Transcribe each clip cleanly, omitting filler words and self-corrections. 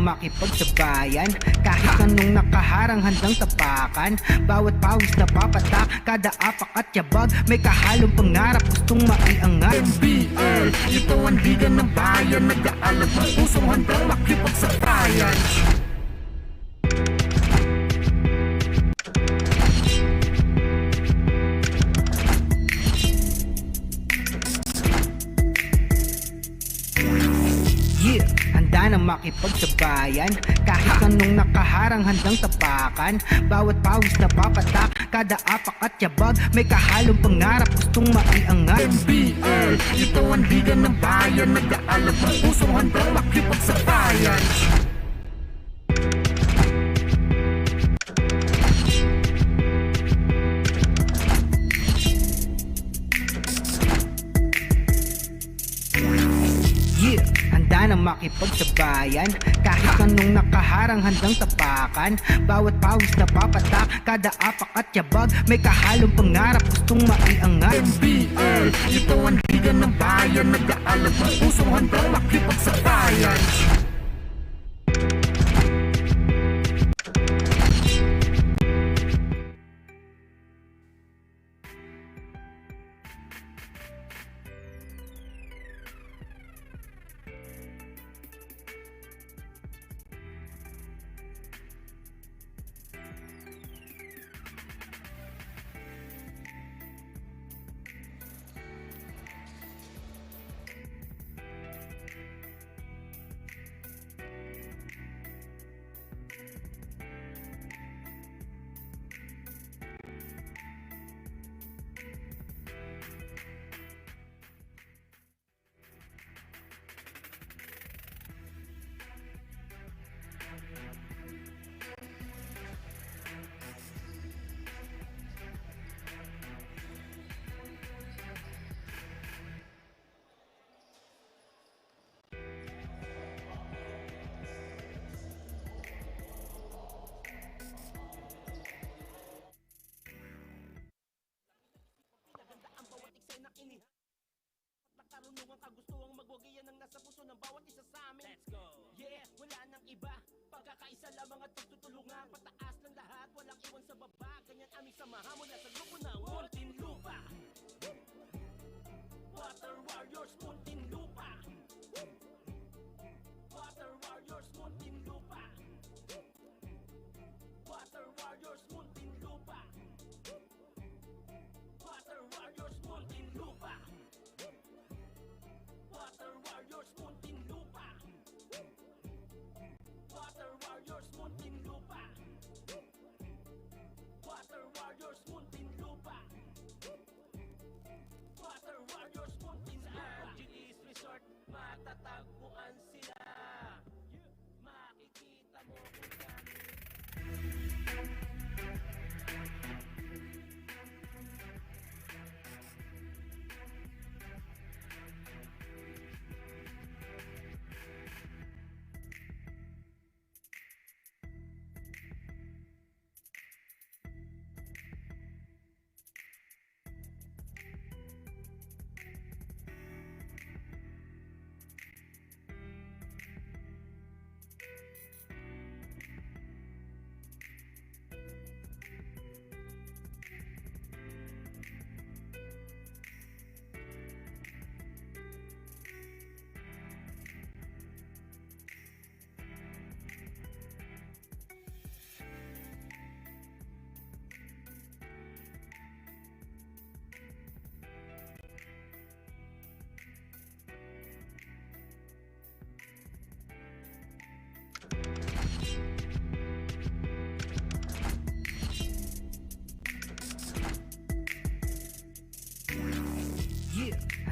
makipagsabayan. Kahit anong nakaharang handang tapakan. Bawat pawis na papatak, kada apak at yabag, may kahalong pangarap gustong maiangat. NBL, ito ang liga ng bayan, nag-aalab ang pusong handang makipagsabayan. Handa na makipagsabayan. Kahit anong nakaharang handang tapakan. Bawat pawis na papatak, kada apak at yabag, may kahalong pangarap gustong maiangat. NBL, ito ang liga ng bayan, nag-aalab ang pusong handang makipagsabayan. Handa na makipagsabayan. Kahit anong nakaharang handang tapakan. Bawat pawis na papatak, kada apak at yabag, may kahalong pangarap gustong maiangat. NBL, ito ang liga ng bayan, nag-aalab ang pusong handang makipagsabayan. Karunungan kagustuhang magwagiyan ng nasa puso ng bawat isa sa amin. Let's go! Yeah, wala nang iba. Pagkakaisa lamang at pagtutulungan. Pataas ng lahat, walang iwan sa baba. Ganyan aming samahan mula sa grupo ng Muntinlupa. Water Warriors Muntinlupa. Water Warriors Muntinlupa. Water Warriors Muntinlupa. Water Warriors Muntinlupa. Water Warriors Muntinlupa. Water Warriors Muntinlupa. Water Warriors Muntinlupa. Water Warriors Muntinlupa. Sa Angeles Resort, matatagpuan sila. Makikita mo kung kami.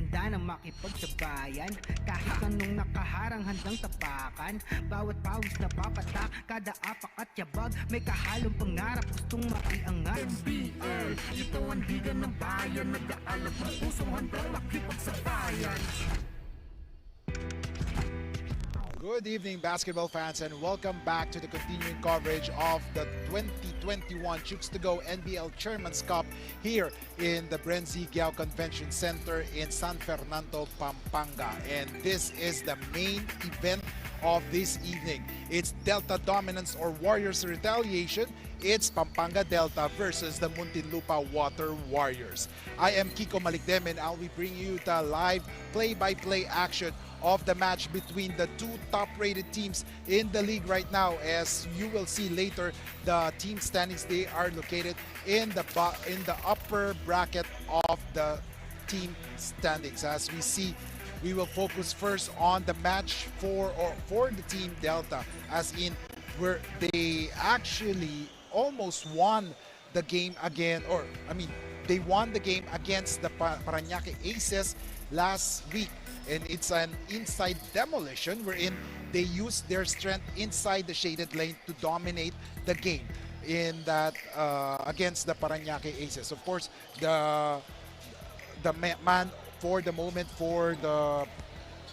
Handa na makipagsabayan. Kahit anong nakaharang handang tapakan. Bawat pawis na papatak, kada apak at yabag, may kahalong pangarap gustong maiangat. NBL, ito ang liga ng bayan, nag-aalab ang pusong handang makipagsabayan. Good evening, basketball fans, and welcome back to the continuing coverage of the 2021 Chooks-to-Go NBL Chairman's Cup here in the Brenzy Giao Convention Center in San Fernando, Pampanga. And this is the main event of this evening. It's Delta dominance or Warriors retaliation. It's Pampanga Delta versus the Muntinlupa Water Warriors. I am Kiko Malikdem and I'll be bringing you the live play-by-play action of the match between the two top-rated teams in the league right now. As you will see later, the team standings, they are located in the upper bracket of the team standings. As we see, we will focus first on the match for the team Delta, as in where they actually almost won the game again, they won the game against the Parañaque Aces last week, and it's an inside demolition wherein they used their strength inside the shaded lane to dominate the game in that against the Parañaque Aces. Of course, the man for the moment for the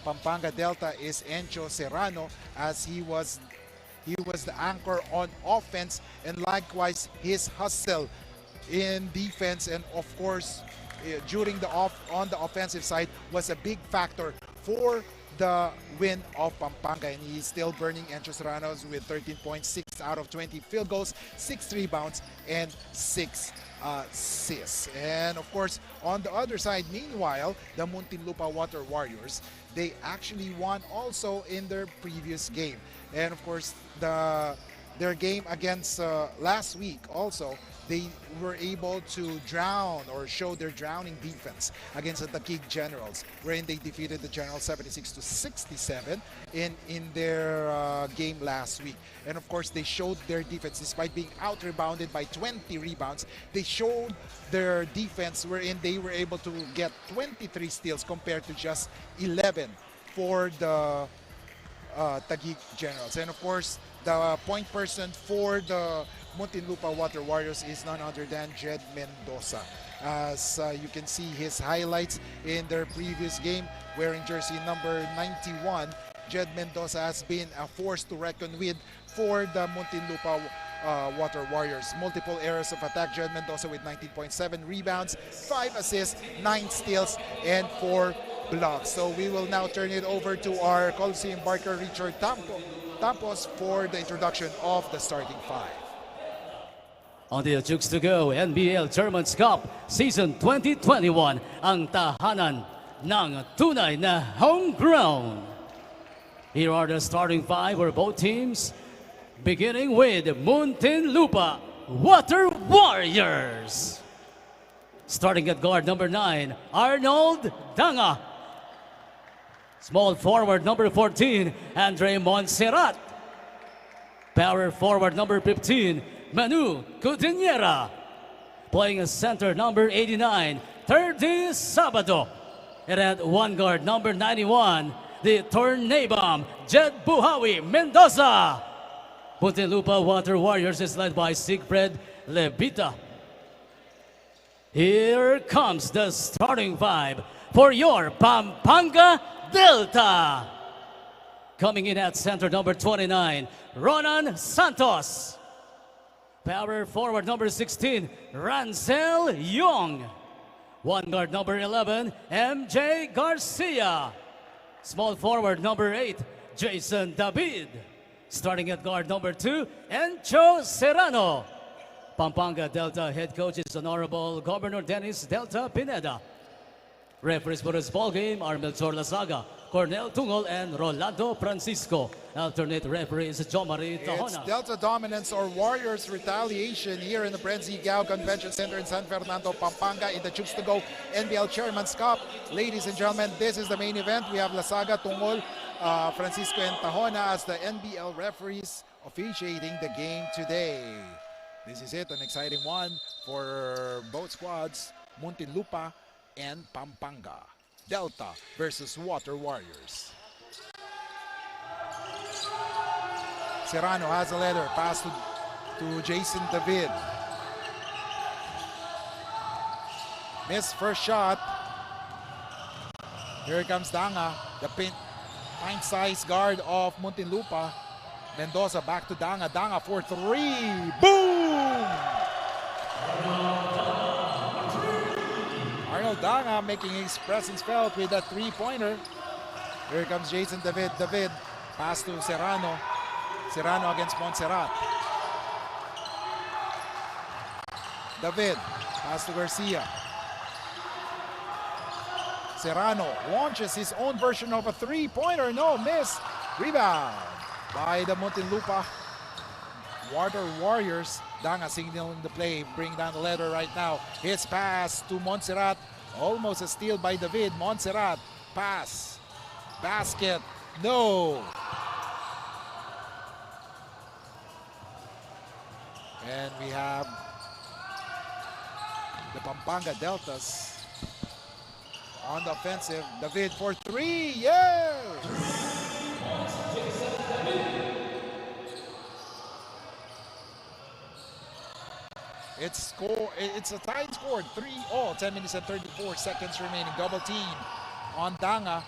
Pampanga Delta is Encho Serrano, as he was the anchor on offense, and likewise his hustle in defense, and of course during on the offensive side was a big factor for the win of Pampanga, and he's still burning Encho Serrano with 13.6 out of 20 field goals, 6 rebounds, and 6 assists. And of course, on the other side, meanwhile, the Muntinlupa Water Warriors, they actually won also in their previous game. And of course, their game against last week also, they were able to drown or show their drowning defense against the Taguig Generals, wherein they defeated the Generals 76-67 in their game last week. And of course, they showed their defense despite being out-rebounded by 20 rebounds. They showed their defense wherein they were able to get 23 steals compared to just 11 for the Taguig Generals. And of course, the point person for the Muntinlupa Water Warriors is none other than Jed Mendoza. As you can see his highlights in their previous game, wearing jersey number 91, Jed Mendoza has been a force to reckon with for the Muntinlupa Water Warriors. Multiple areas of attack, Jed Mendoza with 19.7 rebounds, 5 assists, 9 steals, and 4 blocks. So we will now turn it over to our Coliseum Barker, Richard Tampos, for the introduction of the starting five. On the Chooks-to-Go NBL Chairman's Cup Season 2021, ang tahanan ng tunay na homegrown. Here are the starting five for both teams, beginning with Muntinlupa Water Warriors. Starting at guard number 9, Arnold Danga. Small forward number 14, Andre Montserrat. Power forward number 15, Manu Cudinera. Playing as center number 89, Terdy Sabado. And at one guard number 91, the Tornabomb, Jed Buhawi Mendoza. Muntinlupa Water Warriors is led by Sigfred Levita. Here comes the starting five for your Pampanga Delta. Coming in at center number 29, Ronan Santos. Power forward number 16, Rancel Young. One guard number 11, MJ Garcia. Small forward number 8, Jason David. Starting at guard number 2, Encho Serrano. Pampanga Delta head coach is Honorable Governor Dennis Delta Pineda. Referees for this ball game are Melchor Lasaga, Cornel Tungol, and Rolando Francisco. Alternate referee is Jomari Tahona. It's Delta dominance or Warriors retaliation here in the Brenzy Gao Convention Center in San Fernando, Pampanga, in the Chooks-to-Go NBL Chairman's Cup. Ladies and gentlemen, this is the main event. We have Lasaga, Tungol, Francisco, and Tahona as the NBL referees officiating the game today. This is it, an exciting one for both squads, Muntinlupa and Pampanga. Delta versus Water Warriors. Serrano has a letter, pass to Jason David. Missed first shot. Here comes Danga, the pint-sized guard of Muntinlupa. Mendoza back to Danga. Danga for 3. Boom! Arnold Danga making his presence felt with a 3-pointer. Here comes Jason David. David Pass to Serrano. Serrano against Montserrat. David. Pass to Garcia. Serrano launches his own version of a three-pointer. No, miss. Rebound by the Muntinlupa Water Warriors. Danga signaling the play. Bring down the ladder right now. His pass to Montserrat. Almost a steal by David. Montserrat. Pass. Basket. No. And we have the Pampanga Deltas on the offensive. David for three. Yes! It's a tied score. 3-all. 10 minutes and 34 seconds remaining. Double team on Danga.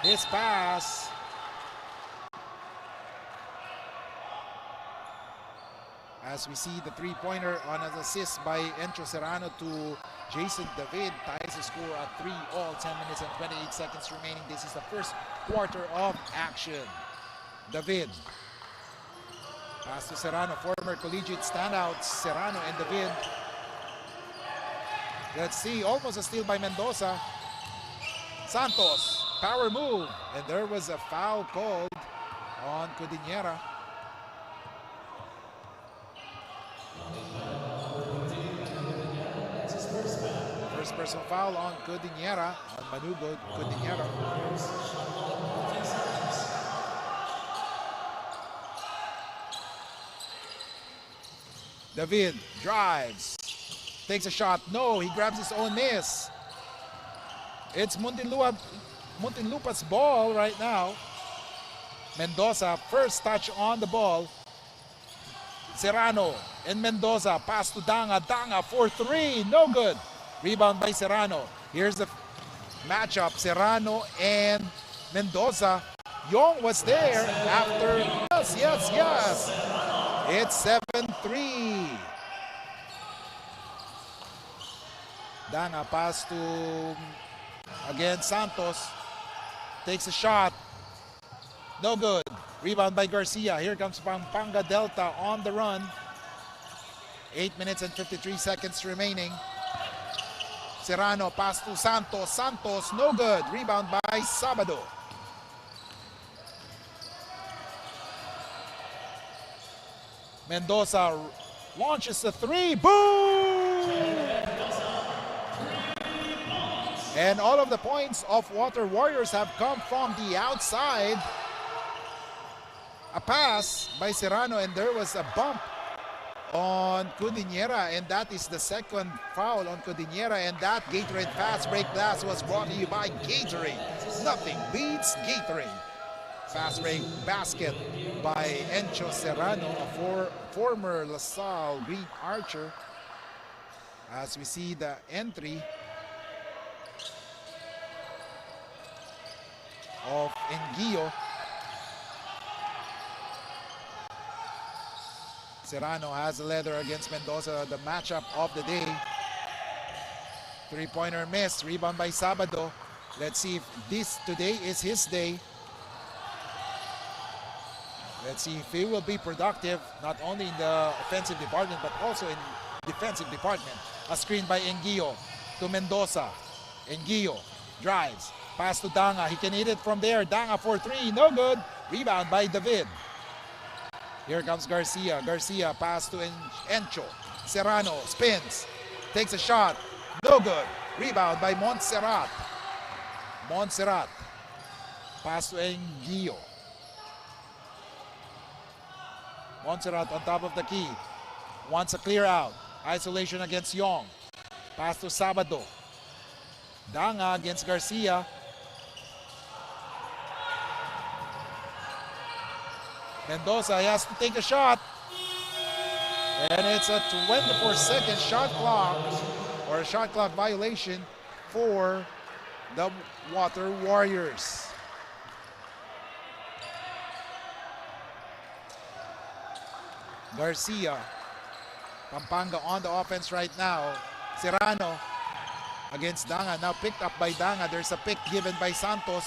His pass. As we see the three-pointer on an assist by Encho Serrano to Jason David, ties the score at 3-all, 10 minutes and 28 seconds remaining. This is the first quarter of action. David. Pass to Serrano, former collegiate standouts, Serrano and David. Let's see, almost a steal by Mendoza. Santos, power move, and there was a foul called on Codinera. First personal foul on Codinera, on Manugo Codinera. David drives, takes a shot. No, he grabs his own miss. It's Muntinlupa's ball right now. Mendoza, first touch on the ball. Serrano and Mendoza, pass to Danga. Danga for three, no good. Rebound by Serrano. Here's the matchup, Serrano and Mendoza. Young was there after, yes. It's 7-3. Danga pass to, again, Santos. Takes a shot. No good. Rebound by Garcia. Here comes Pampanga Delta on the run. 8 minutes and 53 seconds remaining. Serrano pass to Santos. Santos, no good. Rebound by Sabado. Mendoza launches the three. Boom! And all of the points of Water Warriors have come from the outside. A pass by Serrano, and there was a bump on Codinera, and that is the second foul on Codinera, and that Gatorade Fast Break Blast was brought to you by Gatorade. Nothing beats Gatorade. Fast break basket by Encho Serrano, a former LaSalle Green Archer. As we see the entry of Engio. Serrano has a leather against Mendoza, the matchup of the day. Three-pointer miss, rebound by Sabado. Let's see if today is his day. Let's see if he will be productive, not only in the offensive department, but also in defensive department. A screen by Engio to Mendoza. Engio drives, pass to Danga. He can hit it from there. Danga for three, no good. Rebound by David. Here comes Garcia. Garcia pass to Encho. Serrano spins, takes a shot, no good. Rebound by Montserrat. Montserrat pass to Engio. Montserrat on top of the key. Wants a clear out. Isolation against Young. Pass to Sabado. Danga against Garcia. Mendoza has to take a shot. And it's a 24-second shot clock, or a shot clock violation for the Water Warriors. Garcia, Pampanga on the offense right now. Serrano against Danga, now picked up by Danga. There's a pick given by Santos.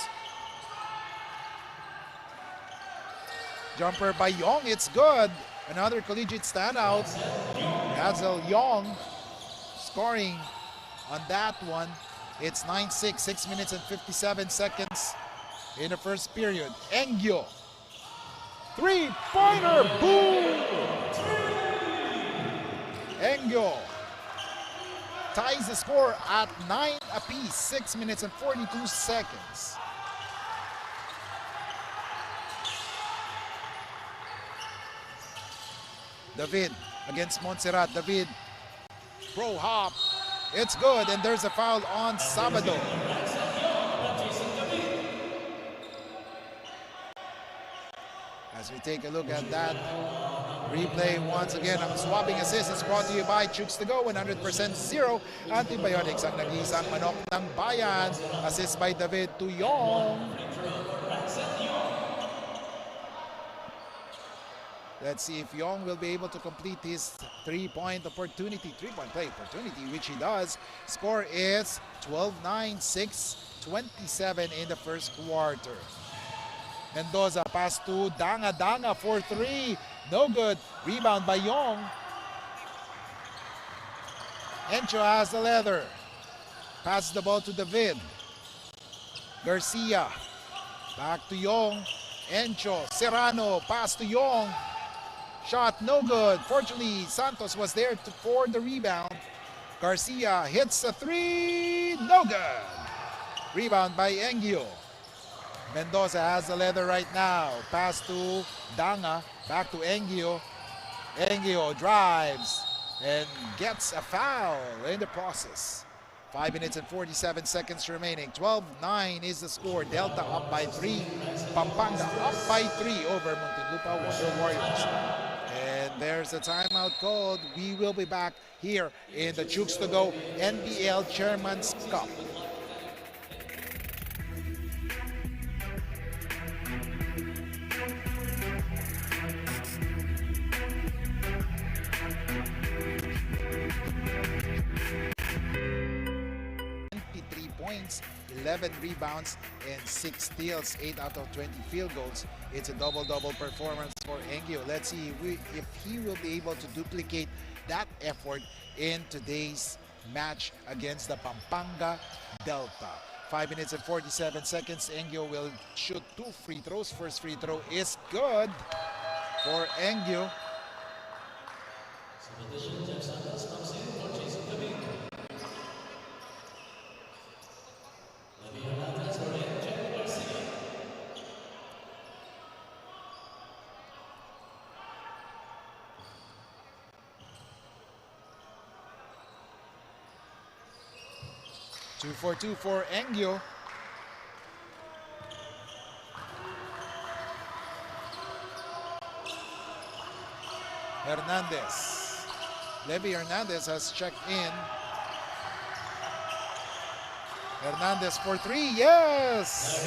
jumper by Young, it's good. Another collegiate standout. Hazel Young scoring on that one. It's 9-6, 6 minutes and 57 seconds in the first period. Engyo, three-pointer, boom! Engyo ties the score at 9 apiece, 6 minutes and 42 seconds. David against Montserrat. David, pro hop. It's good, and there's a foul on Sabado. As we take a look at that replay once again, ang swapping assist is brought to you by Chooks-to-Go, 100% zero antibiotics ang nag-iisang manok ng bayan. Assist by David to Yong. Let's see if Yong will be able to complete his three-point play opportunity, which he does. Score is 12-9, 6-27 in the first quarter. Mendoza pass to Danga for three. No good. Rebound by Yong. Encho has the leather. Passes the ball to David. Garcia. Back to Yong. Encho. Serrano. Pass to Yong. Shot no good. Fortunately, Santos was there for the rebound. Garcia hits a three. No good. Rebound by Engyo. Mendoza has the leather right now. Pass to Danga. Back to Engyo. Engyo drives and gets a foul in the process. 5 minutes and 47 seconds remaining. 12-9 is the score. Delta up by 3. Pampanga up by 3 over Muntinlupa Wonder Warriors. And there's a timeout called. We will be back here in the Chooks-to-Go NBL Chairman's Cup. Points, 11 rebounds, and 6 steals, 8 out of 20 field goals. It's a double-double performance for Engyo. Let's see if he will be able to duplicate that effort in today's match against the Pampanga Delta. 5 minutes and 47 seconds. Engyo will shoot 2 free throws. First free throw is good for Engyo. Two for Engyo. Hernandez. Levy Hernandez has checked in. Hernandez for three. Yes!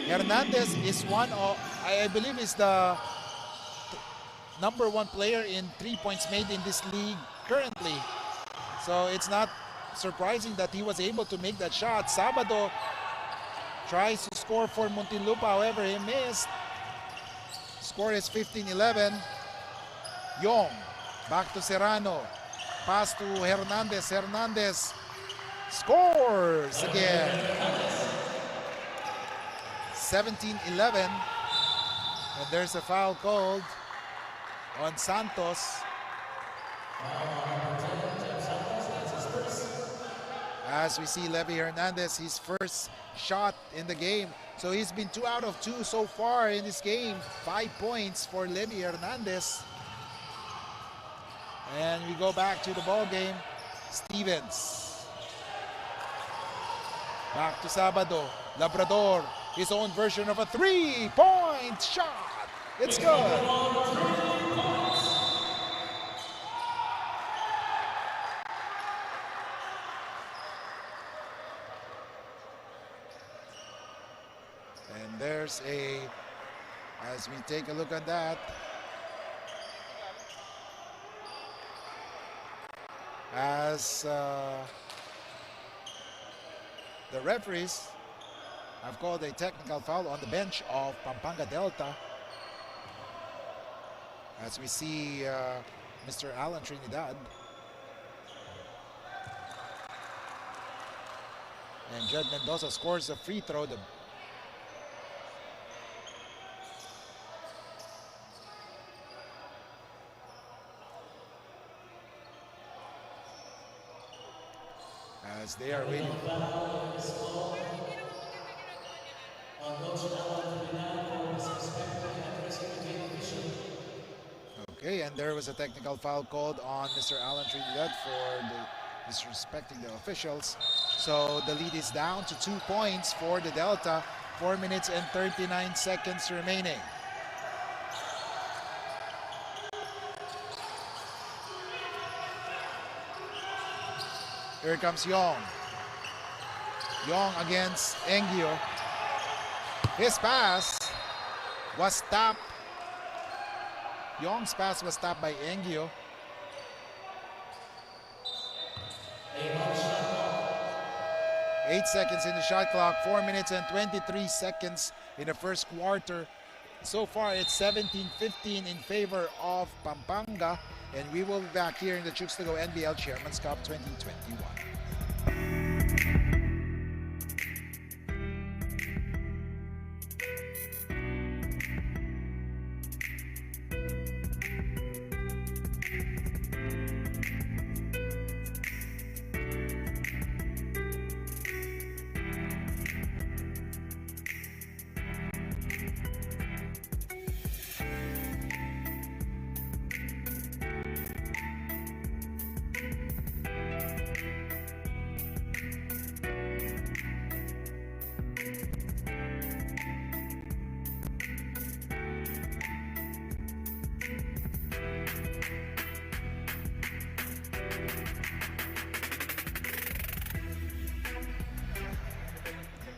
Hernandez is one of, I believe, is the number 1 player in 3 points made in this league currently. So it's not surprising that he was able to make that shot. Sabado tries to score for Muntinlupa, however, he missed. Score is 15-11. Yong, back to Serrano. Pass to Hernandez. Hernandez scores again. 17-11. And there's a foul called on Santos. As we see Levy Hernandez, his first shot in the game. So he's been 2 out of 2 so far in this game. 5 points for Levy Hernandez. And we go back to the ball game. Stevens. Back to Sabado. Labrador, his own version of a 3-point shot. It's good. And there's a, as we take a look at that, as the referees have called a technical foul on the bench of Pampanga Delta. As we see Mr. Alan Trinidad. And Jed Mendoza scores a free throw. As they are waiting. Okay, and there was a technical foul called on Mr. Alan Trinidad for disrespecting the officials. So the lead is down to 2 points for the Delta. 4 minutes and 39 seconds remaining. Here comes Yong. Yong against Engio. His pass was stopped. Yong's pass was stopped by Engio. Eight seconds in the shot clock. 4 minutes and 23 seconds in the first quarter. So far, it's 17-15 in favor of Pampanga. And we will be back here in the Chooks-to-Go NBL Chairman's Cup 2021.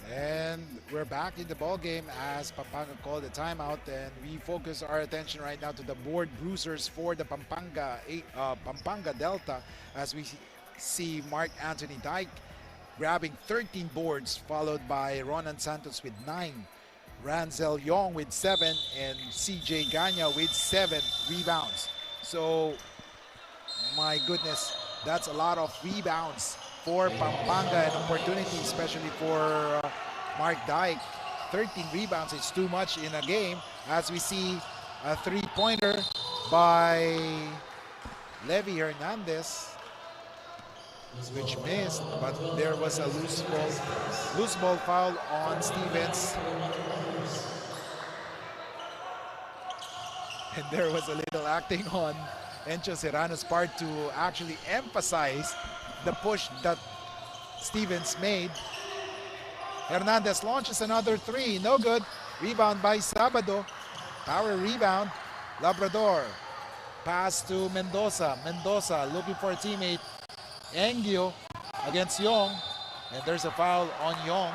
And we're back in the ball game as Pampanga called the timeout, and we focus our attention right now to the board bruisers for the Pampanga Delta, as we see Mark Anthony Dyke grabbing 13 boards, followed by Ronan Santos with 9, Ranzel Yong with 7, and CJ Ganya with 7 rebounds. So, my goodness, that's a lot of rebounds for Pampanga, an opportunity especially for Mark Dyke. 13 rebounds is too much in a game, as we see a three-pointer by Levy Hernandez, which missed, but there was a loose ball foul on Stevens. And there was a little acting on Encho Serrano's part to actually emphasize the push that Stevens made. Hernandez launches another three, no good. Rebound by Sabado. Power rebound. Labrador. Pass to Mendoza. Mendoza looking for a teammate. Engio against Yong. And there's a foul on Yong.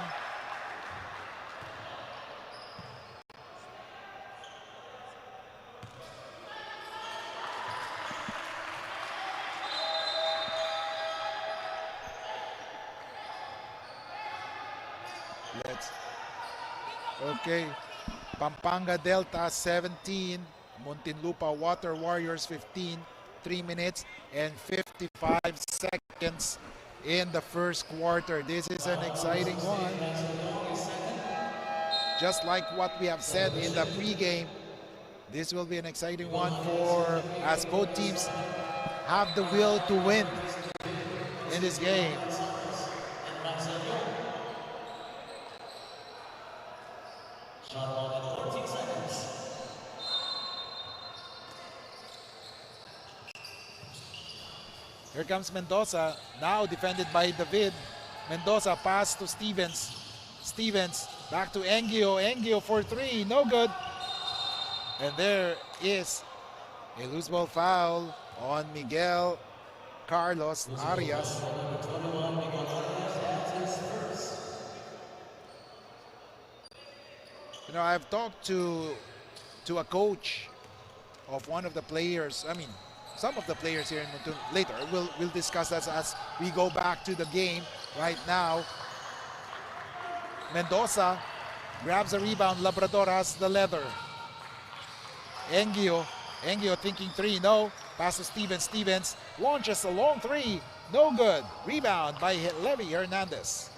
Okay, Pampanga Delta 17, Muntinlupa Water Warriors 15, 3 minutes and 55 seconds in the first quarter. This is an exciting one. Just like what we have said in the pregame, this will be an exciting one for as both teams have the will to win in this game. Here comes Mendoza, now defended by David. Mendoza pass to Stevens. Stevens back to Engio. Engio for three, no good. And there is a loose ball foul on Miguel Carlos Arias. You know, I've talked to a coach of one of the players, some of the players here in Montun. Later, we'll discuss that as we go back to the game right now. Mendoza grabs a rebound. Labrador has the leather. Engio thinking three, no. Pass to Stevens. Stevens launches a long three, no good. Rebound by Levy Hernandez.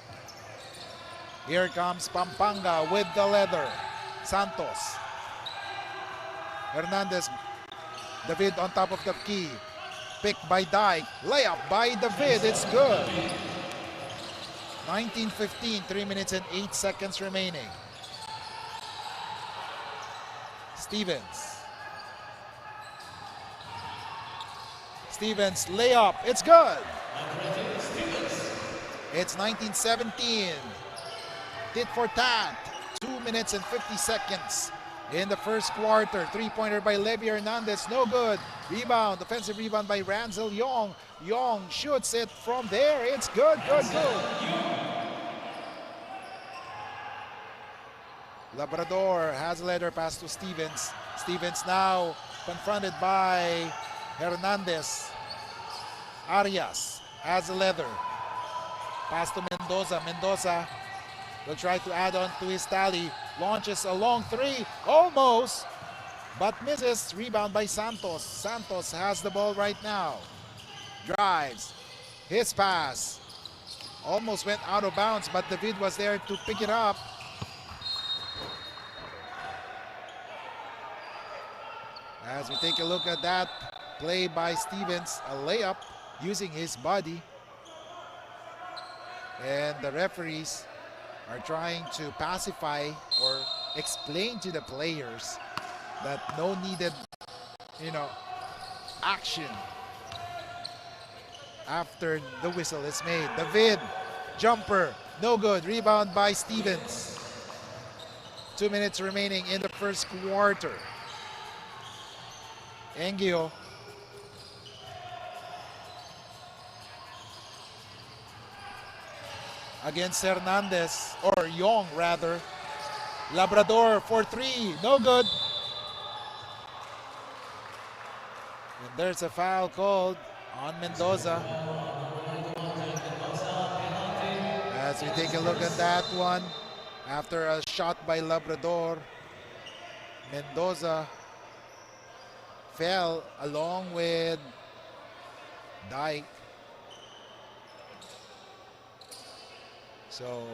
Here comes Pampanga with the leather. Santos. Hernandez. David on top of the key. Picked by Dyke. Layup by David. It's good. 19-15, 3 minutes and 8 seconds remaining. Stevens. Stevens layup. It's good. It's 19-17. Tit for tat. 2 minutes and 50 seconds in the first quarter. Three-pointer by Levy Hernandez. No good. Rebound. Defensive rebound by Ranzel Young. Young shoots it from there. It's good, good, good. Labrador has a leather pass to Stevens. Stevens now confronted by Hernandez. Arias has a leather. Pass to Mendoza. Mendoza will try to add on to his tally. Launches a long three. Almost. But misses. Rebound by Santos. Santos has the ball right now. Drives. His pass. Almost went out of bounds, but David was there to pick it up. As we take a look at that play by Stevens, a layup using his body. And the referees are trying to pacify or explain to the players that no needed, action after the whistle is made. David, jumper, no good. Rebound by Stevens. 2 minutes remaining in the first quarter. Engio. Against Hernandez, or Young rather. Labrador for three, no good. And there's a foul called on Mendoza. As we take a look at that one, after a shot by Labrador, Mendoza fell along with Dyke. So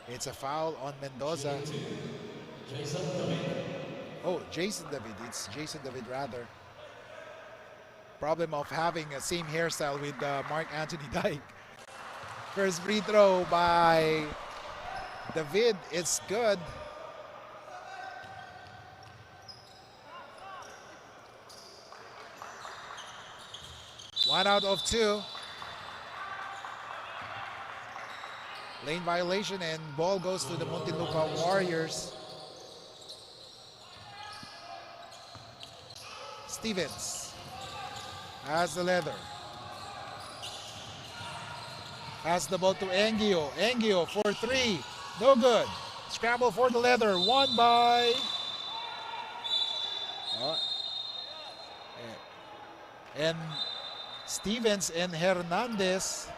it's a foul on Mendoza. Oh, Jason David. It's Jason David rather. Problem of having a same hairstyle with Mark Anthony Dyke. First free throw by David. It's good. One out of two. Lane violation and ball goes to the Muntinlupa Warriors. Stevens has the leather. Pass the ball to Engio. Engio for three. No good. Scramble for the leather. Won by... And Stevens and Hernandez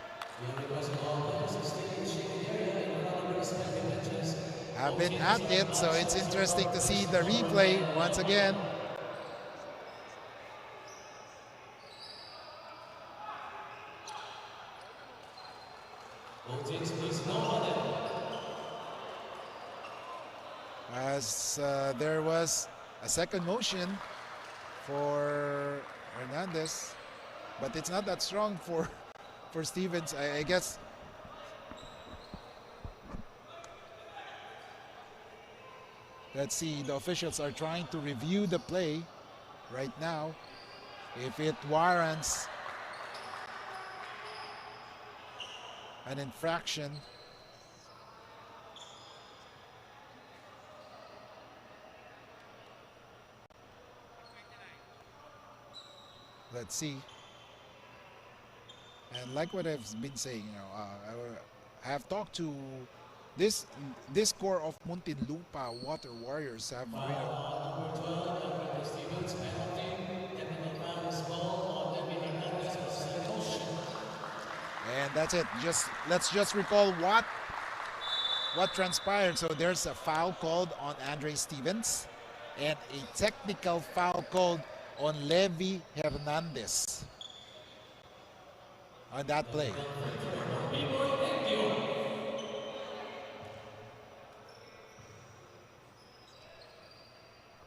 have been at it, so it's interesting to see the replay once again. As there was a second motion for Hernandez, but it's not that strong for Stevens, I guess. Let's see, the officials are trying to review the play right now. If it warrants an infraction. Let's see. And like what I've been saying, I have talked to this core of Muntinlupa Water Warriors have, and that's it. Let's just recall what what transpired. So there's a foul called on Andre Stevens and a technical foul called on Levi Hernandez on that play.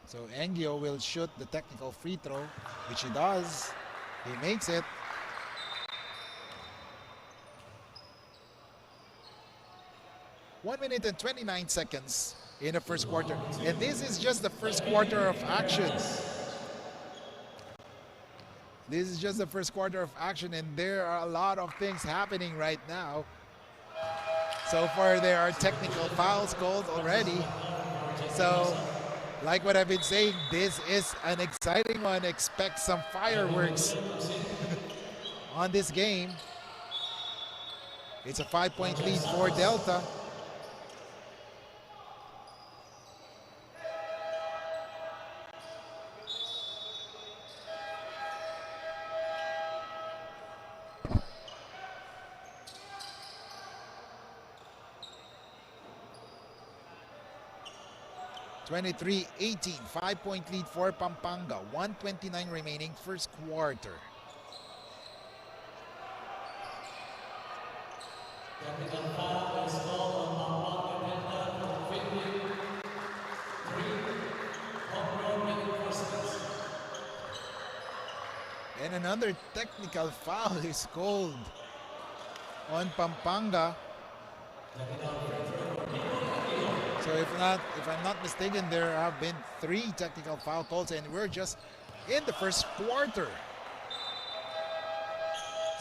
So Engio will shoot the technical free throw, which he does. He makes it. One minute and 29 seconds in the first quarter. And this is just the first quarter of action. This is just the first quarter of action, and there are a lot of things happening right now. So far, there are technical fouls called already. So, like what I've been saying, this is an exciting one. Expect some fireworks on this game. It's a 5-point lead for Delta. (23-18), 5-point lead for Pampanga. 1:29 remaining, first quarter. And another technical foul is called on Pampanga. So if I'm not mistaken, there have been 3 technical foul calls, and we're just in the first quarter.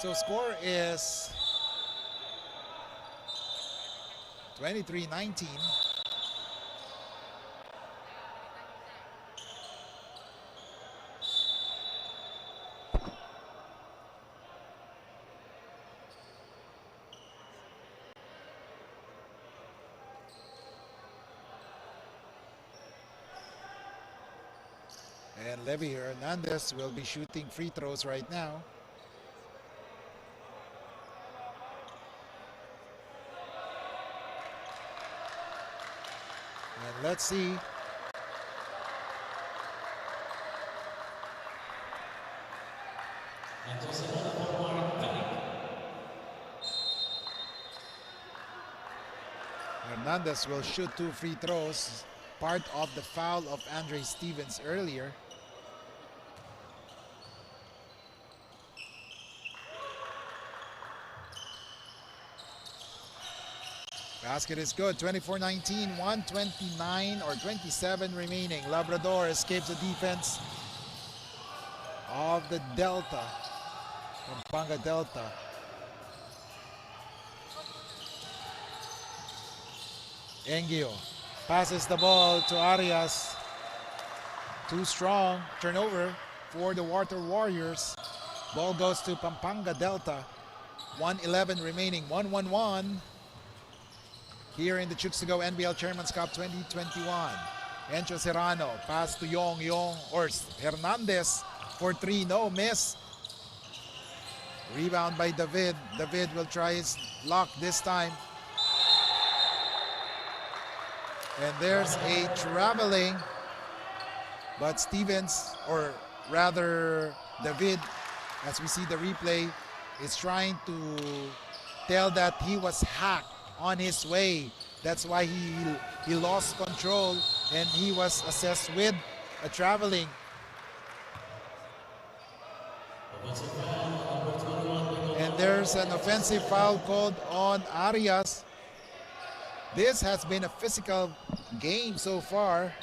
So score is 23-19. And Levi Hernandez will be shooting free throws right now. And let's see. Hernandez will shoot 2 free throws, part of the foul of Andre Stevens earlier. Basket is good. 24-19, 1:29 or 27 remaining. Labrador escapes the defense of the Delta, Pampanga Delta. Engio passes the ball to Arias. Too strong. Turnover for the Water Warriors. Ball goes to Pampanga Delta. 1:11 remaining. 1-1-1. Here in the Chooks-to-Go NBL Chairman's Cup 2021. Encho Serrano, pass to Yong or Hernandez for 3, no miss. Rebound by David. David will try his luck this time. And there's a traveling, but Stevens, or rather David, as we see the replay, is trying to tell that he was hacked on his way. That's why he lost control and he was assessed with a traveling. And there's an offensive foul called on Arias. This has been a physical game so far.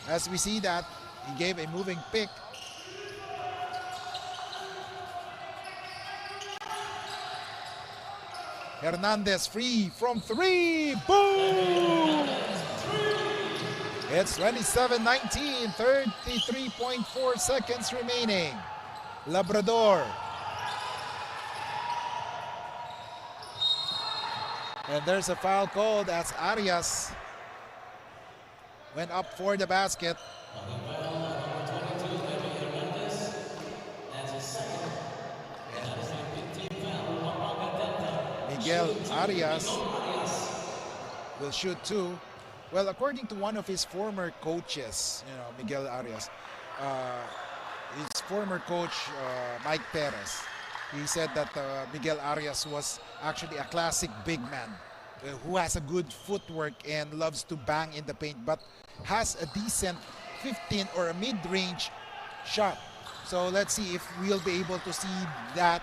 As we see that he gave a moving pick. Hernandez free from 3. Boom! It's 27-19, 33.4 seconds remaining. Labrador. And there's a foul called as Arias went up for the basket. Miguel Arias will shoot two. Well, according to one of his former coaches, Miguel Arias, his former coach, Mike Perez, he said that Miguel Arias was actually a classic big man who has a good footwork and loves to bang in the paint, but has a decent 15 or a mid-range shot. So let's see if we'll be able to see that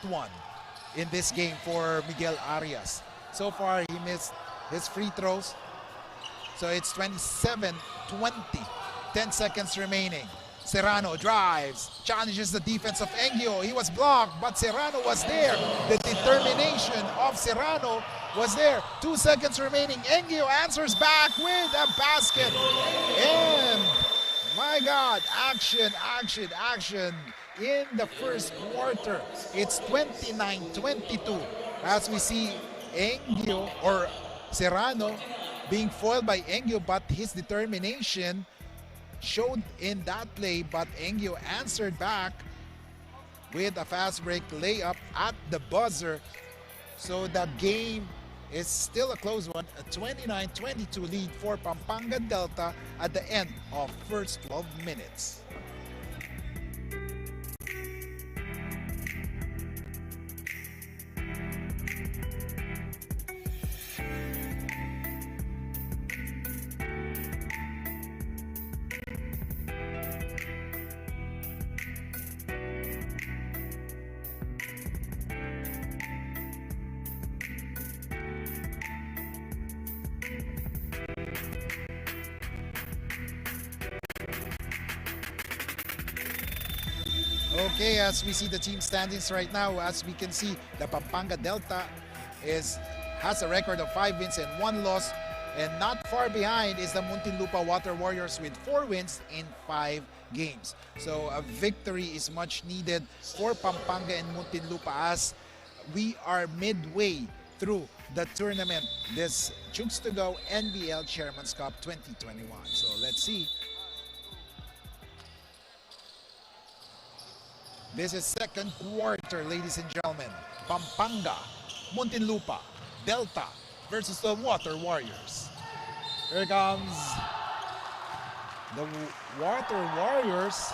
one in this game for Miguel Arias. So far, he missed his free throws. So it's 27-20. 10 seconds remaining. Serrano drives, challenges the defense of Engio. He was blocked, but Serrano was there. The determination of Serrano was there. 2 seconds remaining. Engio answers back with a basket. And my God, action in the first quarter. It's 29-22 as we see Engio or Serrano being foiled by Engio, but his determination showed in that play. But Engio answered back with a fast break layup at the buzzer. So the game is still a close one, a 29-22 lead for Pampanga Delta at the end of first 12 minutes. Okay, as we see the team standings right now, as we can see, the Pampanga Delta has a record of 5 wins and 1 loss, and not far behind is the Muntinlupa Water Warriors with 4 wins in 5 games. So a victory is much needed for Pampanga and Muntinlupa as we are midway through the tournament, this Chooks-to-Go NBL Chairman's Cup 2021. So let's see. This is second quarter, ladies and gentlemen. Pampanga, Muntinlupa, Delta versus the Water Warriors. Here comes the Water Warriors.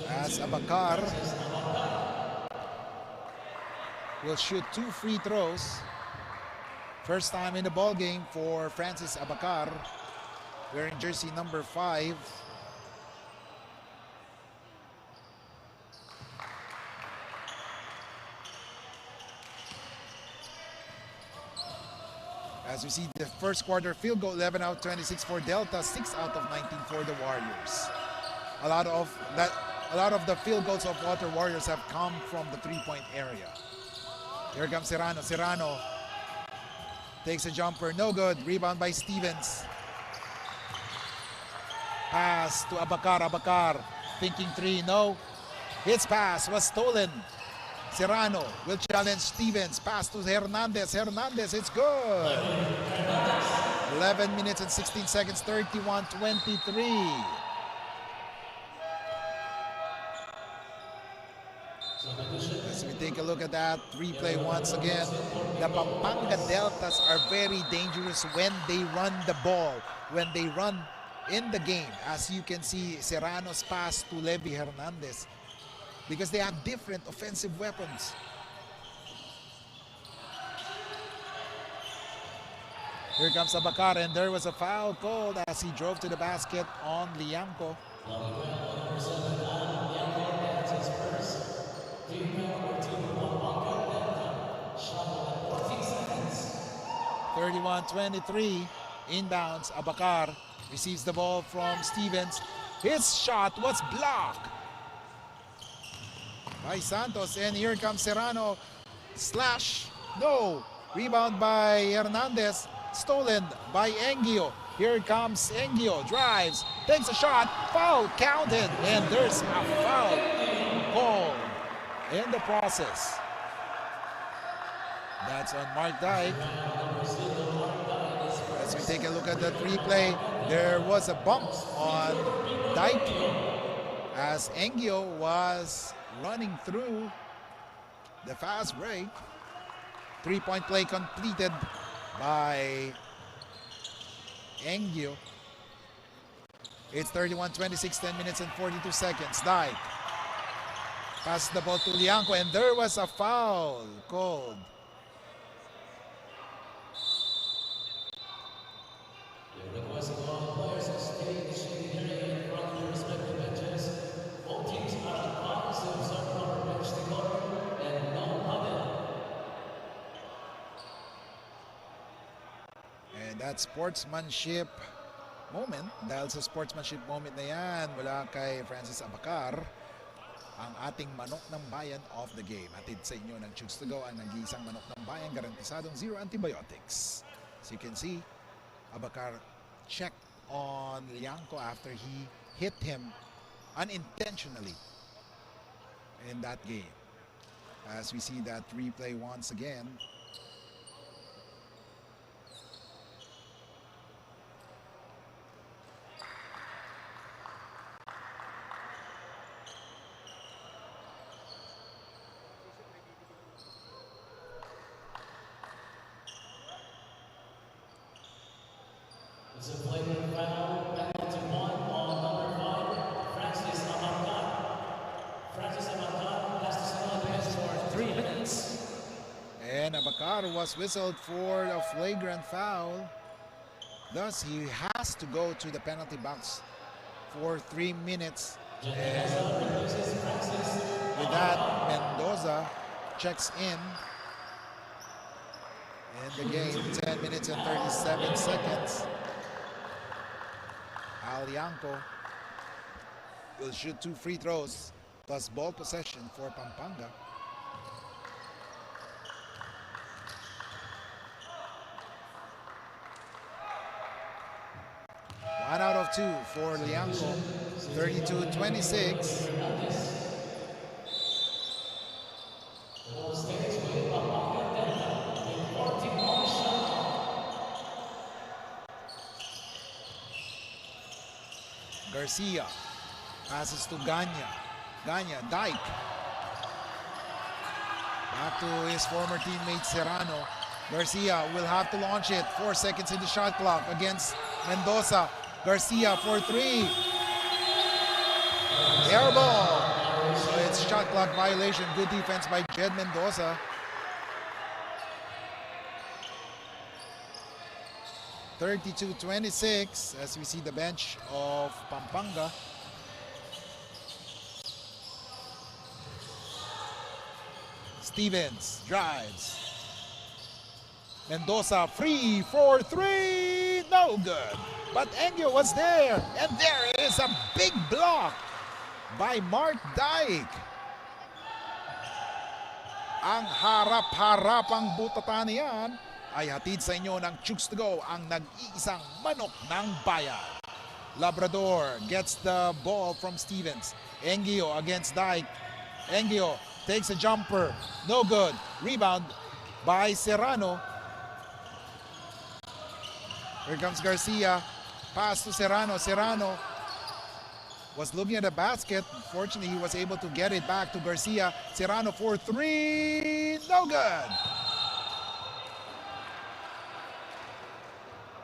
As Abakar will shoot 2 free throws. First time in the ball game for Francis Abakar, wearing jersey number 5. As we see the first quarter field goal, 11 out of 26 for Delta, 6 out of 19 for the Warriors. A lot of the field goals of Water Warriors have come from the 3-point area. Here comes Serrano. Serrano takes a jumper, no good. Rebound by Stevens. Pass to Abakar. Abakar thinking 3, no. His pass was stolen. Serrano will challenge Stevens. Pass to Hernandez. Hernandez, it's good. 11 minutes and 16 seconds, 31-23. As we take a look at that replay once again, the Pampanga Deltas are very dangerous when they run the ball, when they run in the game. As you can see, Serrano's pass to Levi Hernandez, because they have different offensive weapons. Here comes Abakar, and there was a foul called as he drove to the basket on Lianco. (31-23) inbounds. Abakar receives the ball from Stevens. His shot was blocked by Santos, and here comes Serrano. Slash, no. Rebound by Hernandez, stolen by Engio. Here comes Engio, drives, takes a shot, foul counted, and there's a foul called in the process. That's on Mark Dyke. As we take a look at that replay, there was a bump on Dyke as Engio was running through the fast break. 3-point play completed by Engio. It's 31-26, 10 minutes and 42 seconds. Dyke passes the ball to Lianco, and there was a foul called. And that sportsmanship moment, dahil sa sportsmanship moment na yan mula kay Francis Abacar, ang ating manok ng bayan of the game. Hatid sa inyo ng Chooks-to-Go, ang nag-iisang manok ng bayan, garantisadong zero antibiotics. As you can see, Abacar checked on Lianco after he hit him unintentionally in that game. As we see that replay once again. It's a flagrant foul, penalty 1 on number 5, Francis Abacar. Francis Abacar has to sit on the bench for 3 minutes. And Abacar was whistled for a flagrant foul. Thus, he has to go to the penalty box for 3 minutes. And with that, Mendoza checks in the game. 10 minutes and 37 seconds. Lianco will shoot 2 free throws plus ball possession for Pampanga. One out of 2 for Lianco. 32-26. Garcia passes to Ganya. Dyke. Back to his former teammate Serrano. Garcia will have to launch it. 4 seconds in the shot clock against Mendoza. Garcia for 3. Air ball. So it's shot clock violation. Good defense by Jed Mendoza. 32-26 as we see the bench of Pampanga. Stevens drives. Mendoza free for 3. No good. But Engio was there. And there is a big block by Mark Dyke. Ang harap-harapang butatan niyan ay hatid sa inyo ng Chooks-to-Go, ang nag-iisang manok ng bayan. Labrador gets the ball from Stevens. Engio against Dyke. Engio takes a jumper. No good. Rebound by Serrano. Here comes Garcia. Pass to Serrano. Serrano was looking at the basket. Fortunately, he was able to get it back to Garcia. Serrano for 3. No good.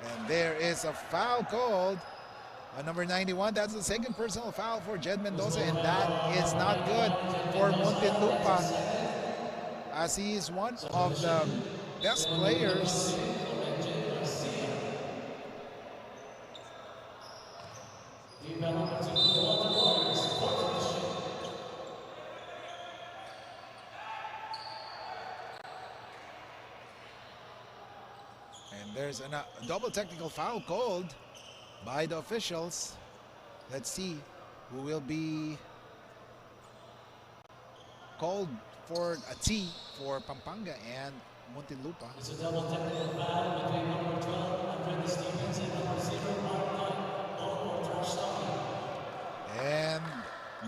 And there is a foul called on number 91. That's the second personal foul for Jed Mendoza, and that is not good for Muntinlupa, as he is one of the best players. There's a double technical foul called by the officials. Let's see who will be called for a T for Pampanga and Muntinlupa. It's a double technical foul between number 12, Andrew Stevens, and number 0, Mark Dyke, all for trash talking. And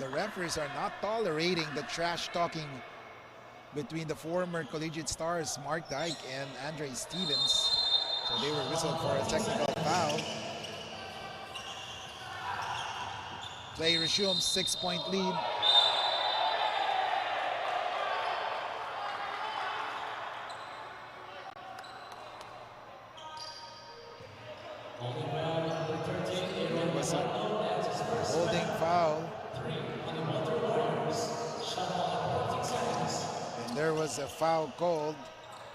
the referees are not tolerating the trash talking between the former collegiate stars Mark Dyke and Andre Stevens. So they were whistled for a technical foul. Play resumes, 6-point lead. was a holding foul. And there was a foul called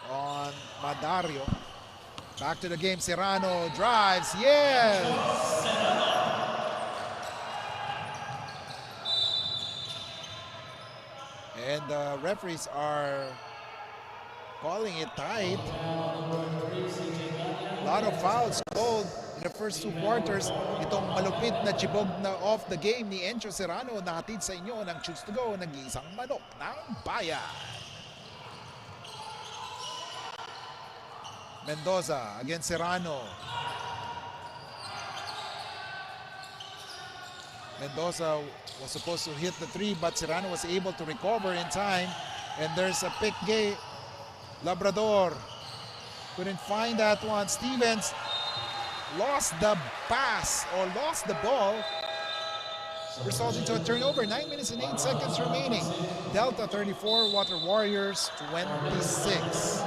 on Madario. Back to the game, Serrano drives, yes! And the referees are calling it tight. A lot of fouls called in the first 2 quarters. Itong malupit na chibog na off the game ni Encho Serrano na hatid sa inyo ng Chooks-to-Go, nag-iisang manok ng bayan. Mendoza against Serrano. Mendoza was supposed to hit the 3, but Serrano was able to recover in time. And there's a pick gay. Labrador couldn't find that one. Stevens lost the pass or lost the ball, resulting to a turnover. 9 minutes and 8 seconds remaining. Delta 34, Water Warriors 26.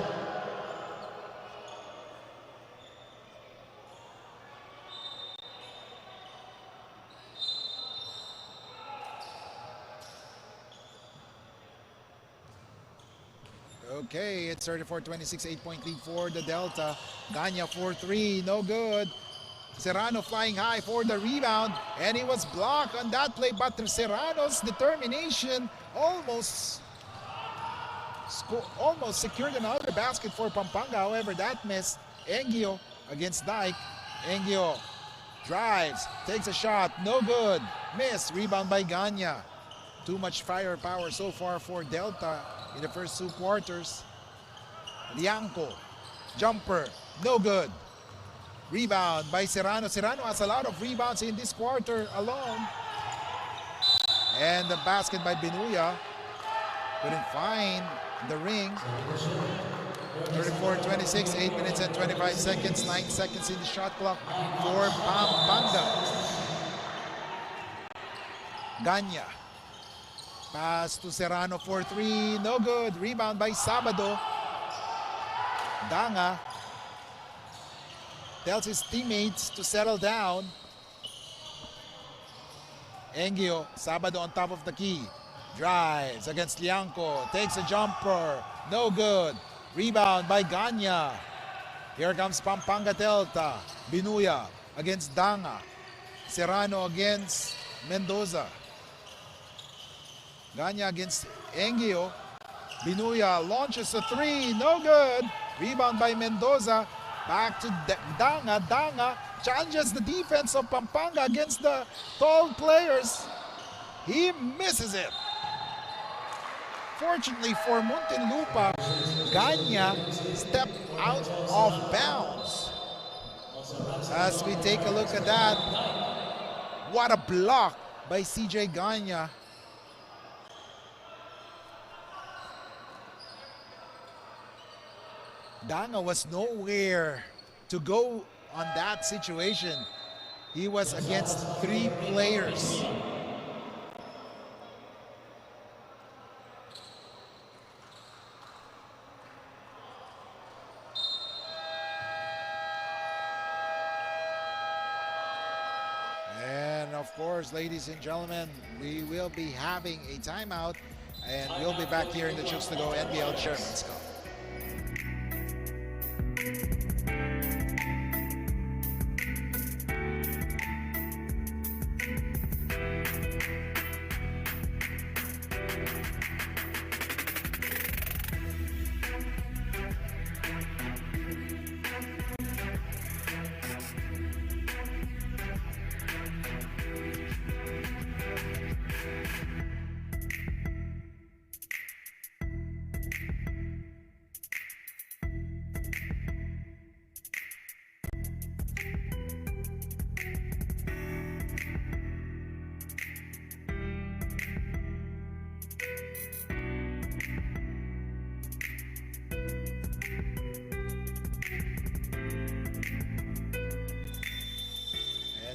Okay, it's 34-26, 8-point lead for the Delta. Ganya 4-3, no good. Serrano flying high for the rebound, and he was blocked on that play, but Serrano's determination almost secured another basket for Pampanga. However, that missed. Engio against Dyke. Engio drives, takes a shot, no good. Miss, rebound by Ganya. Too much firepower so far for Delta in the first 2 quarters. Lianco, jumper, no good. Rebound by Serrano. Serrano has a lot of rebounds in this quarter alone. And the basket by Binuya. Couldn't find the ring. 34-26, 8 minutes and 25 seconds, 9 seconds in the shot clock for Pampanga. Ganya. Pass to Serrano for 3, no good. Rebound by Sabado. Danga tells his teammates to settle down. Engio, Sabado on top of the key. Drives against Lianco, takes a jumper, no good. Rebound by Ganya. Here comes Pampanga Delta. Binuya against Danga. Serrano against Mendoza. Ganya against Engio. Binuya launches a 3, no good. Rebound by Mendoza. Back to Danga. Danga challenges the defense of Pampanga against the tall players. He misses it. Fortunately for Muntinlupa, Ganya stepped out of bounds. As we take a look at that, what a block by CJ Ganya. Danga was nowhere to go on that situation. He was against 3 players. And of course, ladies and gentlemen, we will be having a timeout, and we'll be back here in the Chooks-to-Go NBL Chairman's Cup.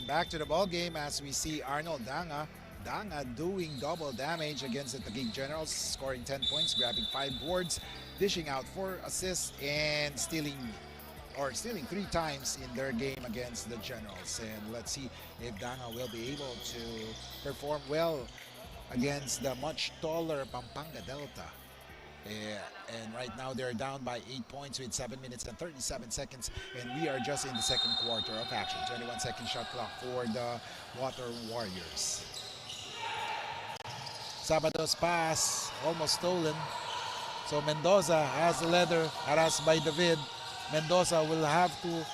Back to the ball game as we see Arnold Danga. Danga doing double damage against the Taguig Generals, scoring 10 points, grabbing 5 boards, dishing out 4 assists, and stealing or stealing 3 times in their game against the Generals. And let's see if Danga will be able to perform well against the much taller Pampanga Delta. And right now they're down by 8 points with 7 minutes and 37 seconds, and we are just in the second quarter of action. 21-second shot clock for the Water Warriors. Sabado's pass almost stolen. So Mendoza has the leather, harassed by David. Mendoza will have to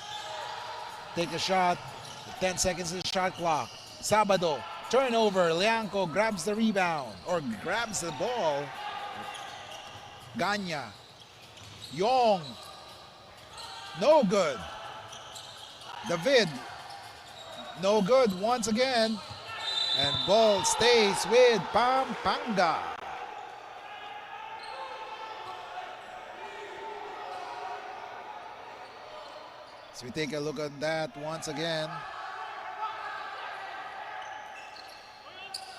take a shot. 10 seconds in the shot clock. Sabado, turnover. Lianco grabs the rebound, or grabs the ball. Ganya. Yong. No good. David. No good once again. And ball stays with Pampanga. So we take a look at that once again.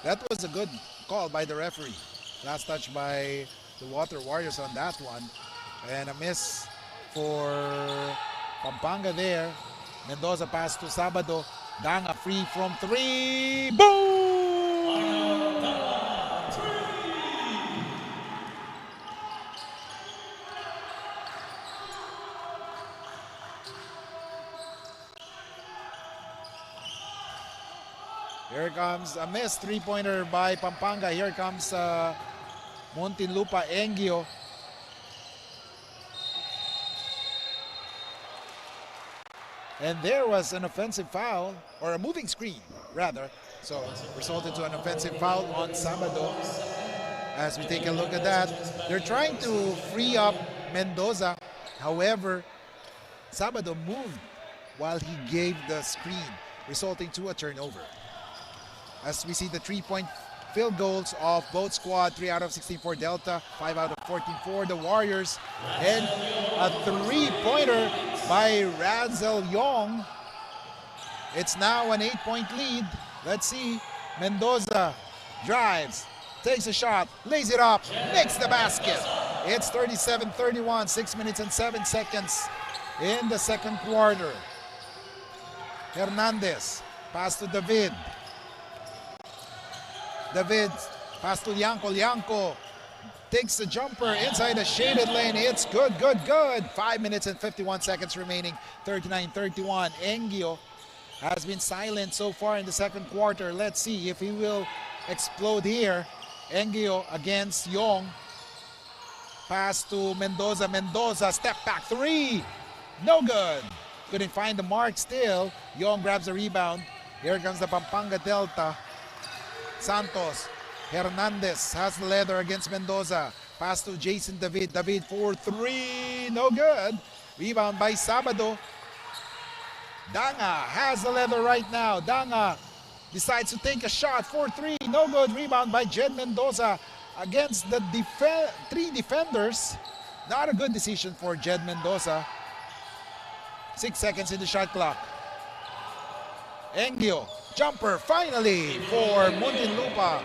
That was a good call by the referee. Last touch by the Water Warriors on that one. And a miss for Pampanga there. Mendoza pass to Sabado. Danga free from 3. Boom! Here comes a missed 3-pointer by Pampanga. Here comes Muntinlupa Engio. And there was an offensive foul, or a moving screen, rather. So, resulted to an offensive foul on Sabado. As we take a look at that, they're trying to free up Mendoza. However, Sabado moved while he gave the screen, resulting to a turnover. As we see the 3-point field goals of both squad, 3 out of 16 for Delta, 5 out of 14 for the Warriors, and a 3-pointer by Razel Yong. It's now an 8-point lead. Let's see. Mendoza drives, takes a shot, lays it up, makes the basket. It's 37-31, 6 minutes and 7 seconds in the second quarter. Hernandez, pass to David. David, pass to Lianco. Lianco takes the jumper inside the shaded lane. It's good, good, good. 5 minutes and 51 seconds remaining. 39-31. Engio has been silent so far in the second quarter. Let's see if he will explode here. Engio against Yong. Pass to Mendoza. Mendoza, step back 3. No good. Couldn't find the mark still. Yong grabs the rebound. Here comes the Pampanga Delta. Santos. Hernandez has the leather against Mendoza. Pass to Jason David. David for 3. No good. Rebound by Sabado. Danga has the leather right now. Danga decides to take a shot for 3. No good. Rebound by Jed Mendoza against the 3 defenders. Not a good decision for Jed Mendoza. 6 seconds in the shot clock. Engio. Jumper finally for Muntinlupa.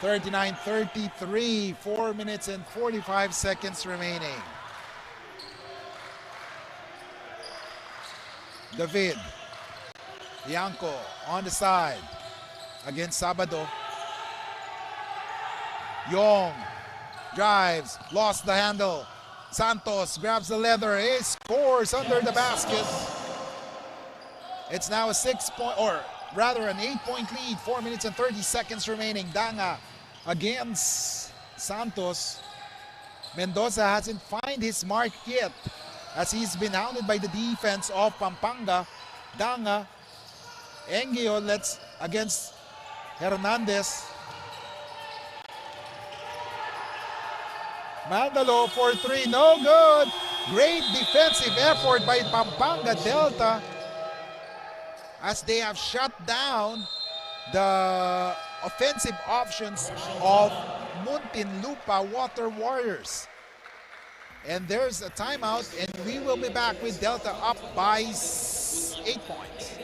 39-33, 4 minutes and 45 seconds remaining. David. Lianco on the side against Sabado. Yong drives, lost the handle. Santos grabs the leather, he scores under the basket. It's now a 6-point, or rather an 8-point lead, 4 minutes and 30 seconds remaining. Danga against Santos. Mendoza hasn't found his mark yet as he's been hounded by the defense of Pampanga. Danga, Engio against Hernandez. Mandalo for 3, no good. Great defensive effort by Pampanga Delta as they have shut down the offensive options of Muntinlupa Water Warriors. And there's a timeout, and we will be back with Delta up by 8 points.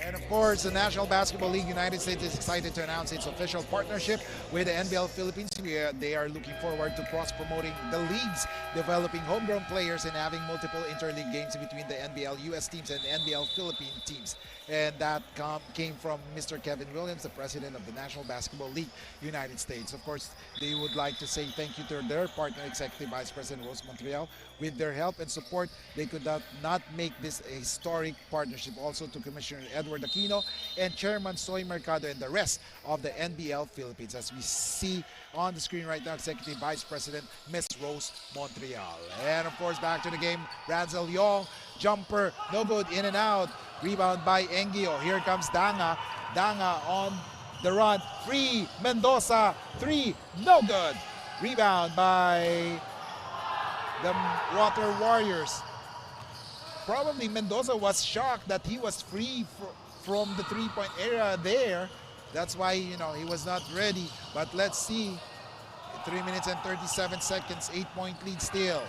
And of course, the National Basketball League United States is excited to announce its official partnership with the NBL Philippines. They are looking forward to cross-promoting the leagues, developing homegrown players, and having multiple interleague games between the NBL US teams and NBL Philippine teams. And that came from Mr. Kevin Williams, the president of the National Basketball League United States. Of course, they would like to say thank you to their partner, Executive Vice President Rose Montreal. With their help and support, they could not make this a historic partnership. Also to Commissioner Edward Aquino and Chairman Soy Mercado and the rest of the NBL Philippines. As we see on the screen right now, Executive Vice President Ms. Rose Montreal. And of course, back to the game, Ranzel Yong, jumper, no good, in and out. Rebound by Engio. Here comes Danga. Danga on the run. Free. Mendoza. Three. No good. Rebound by the Water Warriors. Probably Mendoza was shocked that he was free from the three-point area there. That's why, he was not ready. But let's see. 3 minutes and 37 seconds. 8-point lead still.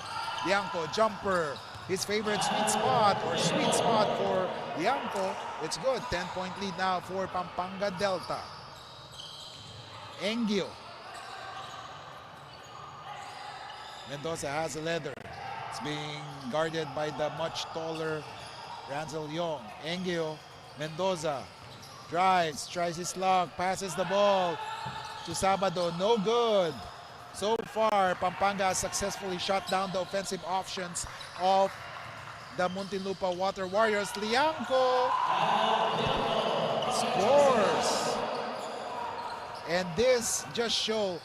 Bianco, jumper. His favorite sweet spot for Bianco. It's good. 10-point lead now for Pampanga Delta. Engio. Mendoza has a leather. It's being guarded by the much taller Ranzel Yong. Engio. Mendoza drives, tries his luck, passes the ball to Sabado. No good. So far, Pampanga has successfully shut down the offensive options of the Muntinlupa Water Warriors. Lianco scores. And this just shows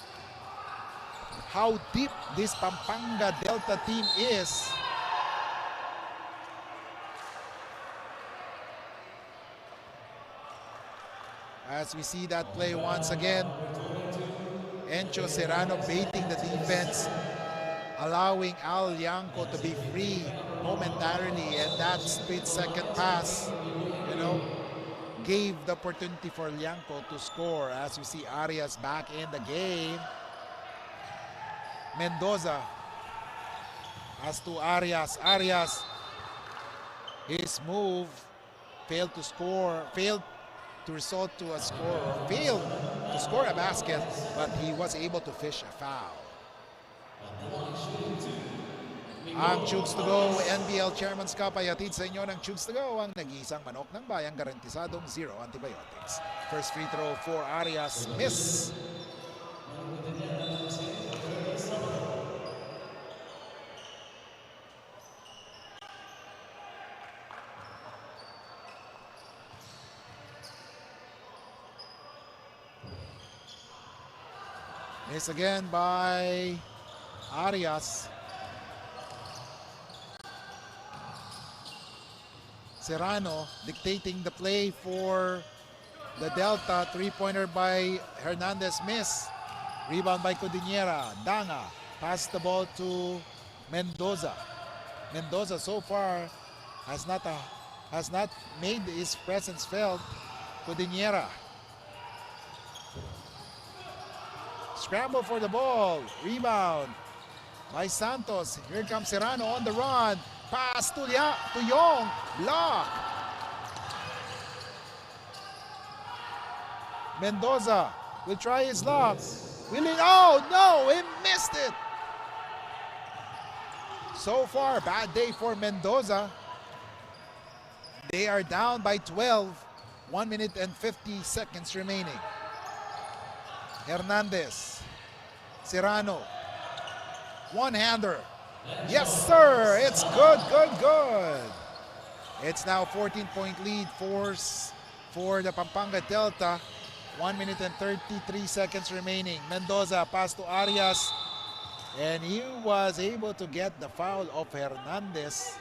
how deep this Pampanga Delta team is. As we see that play once again, Encho Serrano baiting the defense, allowing Al Lianco to be free momentarily, and that split-second pass, gave the opportunity for Lianco to score. As we see Arias back in the game. Mendoza as to Arias. Arias, his move failed to result to a score, or failed to score a basket, but he was able to fish a foul. Ang Chooks-to-Go NBL Chairman's Cup ay hatid sa inyo ng Chooks-to-Go, ang nag-iisang manok ng bayang garantisadong zero antibiotics. First free throw for Arias, miss. Miss again by Arias. Serrano dictating the play for the Delta. Three-pointer by Hernandez, miss. Rebound by Codinera. Danga pass the ball to Mendoza. Mendoza so far has not made his presence felt. Codinera. Scramble for the ball. Rebound by Santos. Here comes Serrano on the run. Pass to Yong. Block. Mendoza will try his luck. Oh no, he missed it. So far, bad day for Mendoza. They are down by 12. 1 minute and 50 seconds remaining. Hernandez. Serrano. One-hander. Yes, sir. It's good, good, good. It's now 14-point lead for the Pampanga Delta. 1 minute and 33 seconds remaining. Mendoza pass to Arias. And he was able to get the foul of Hernandez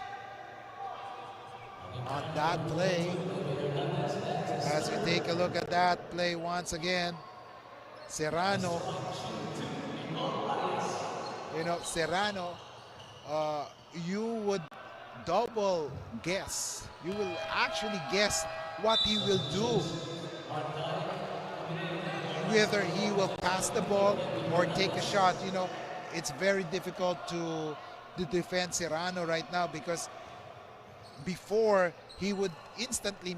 on that play. As we take a look at that play once again, Serrano, Serrano, you would double guess. You will actually guess what he will do. Whether he will pass the ball or take a shot. It's very difficult to defend Serrano right now because before he would instantly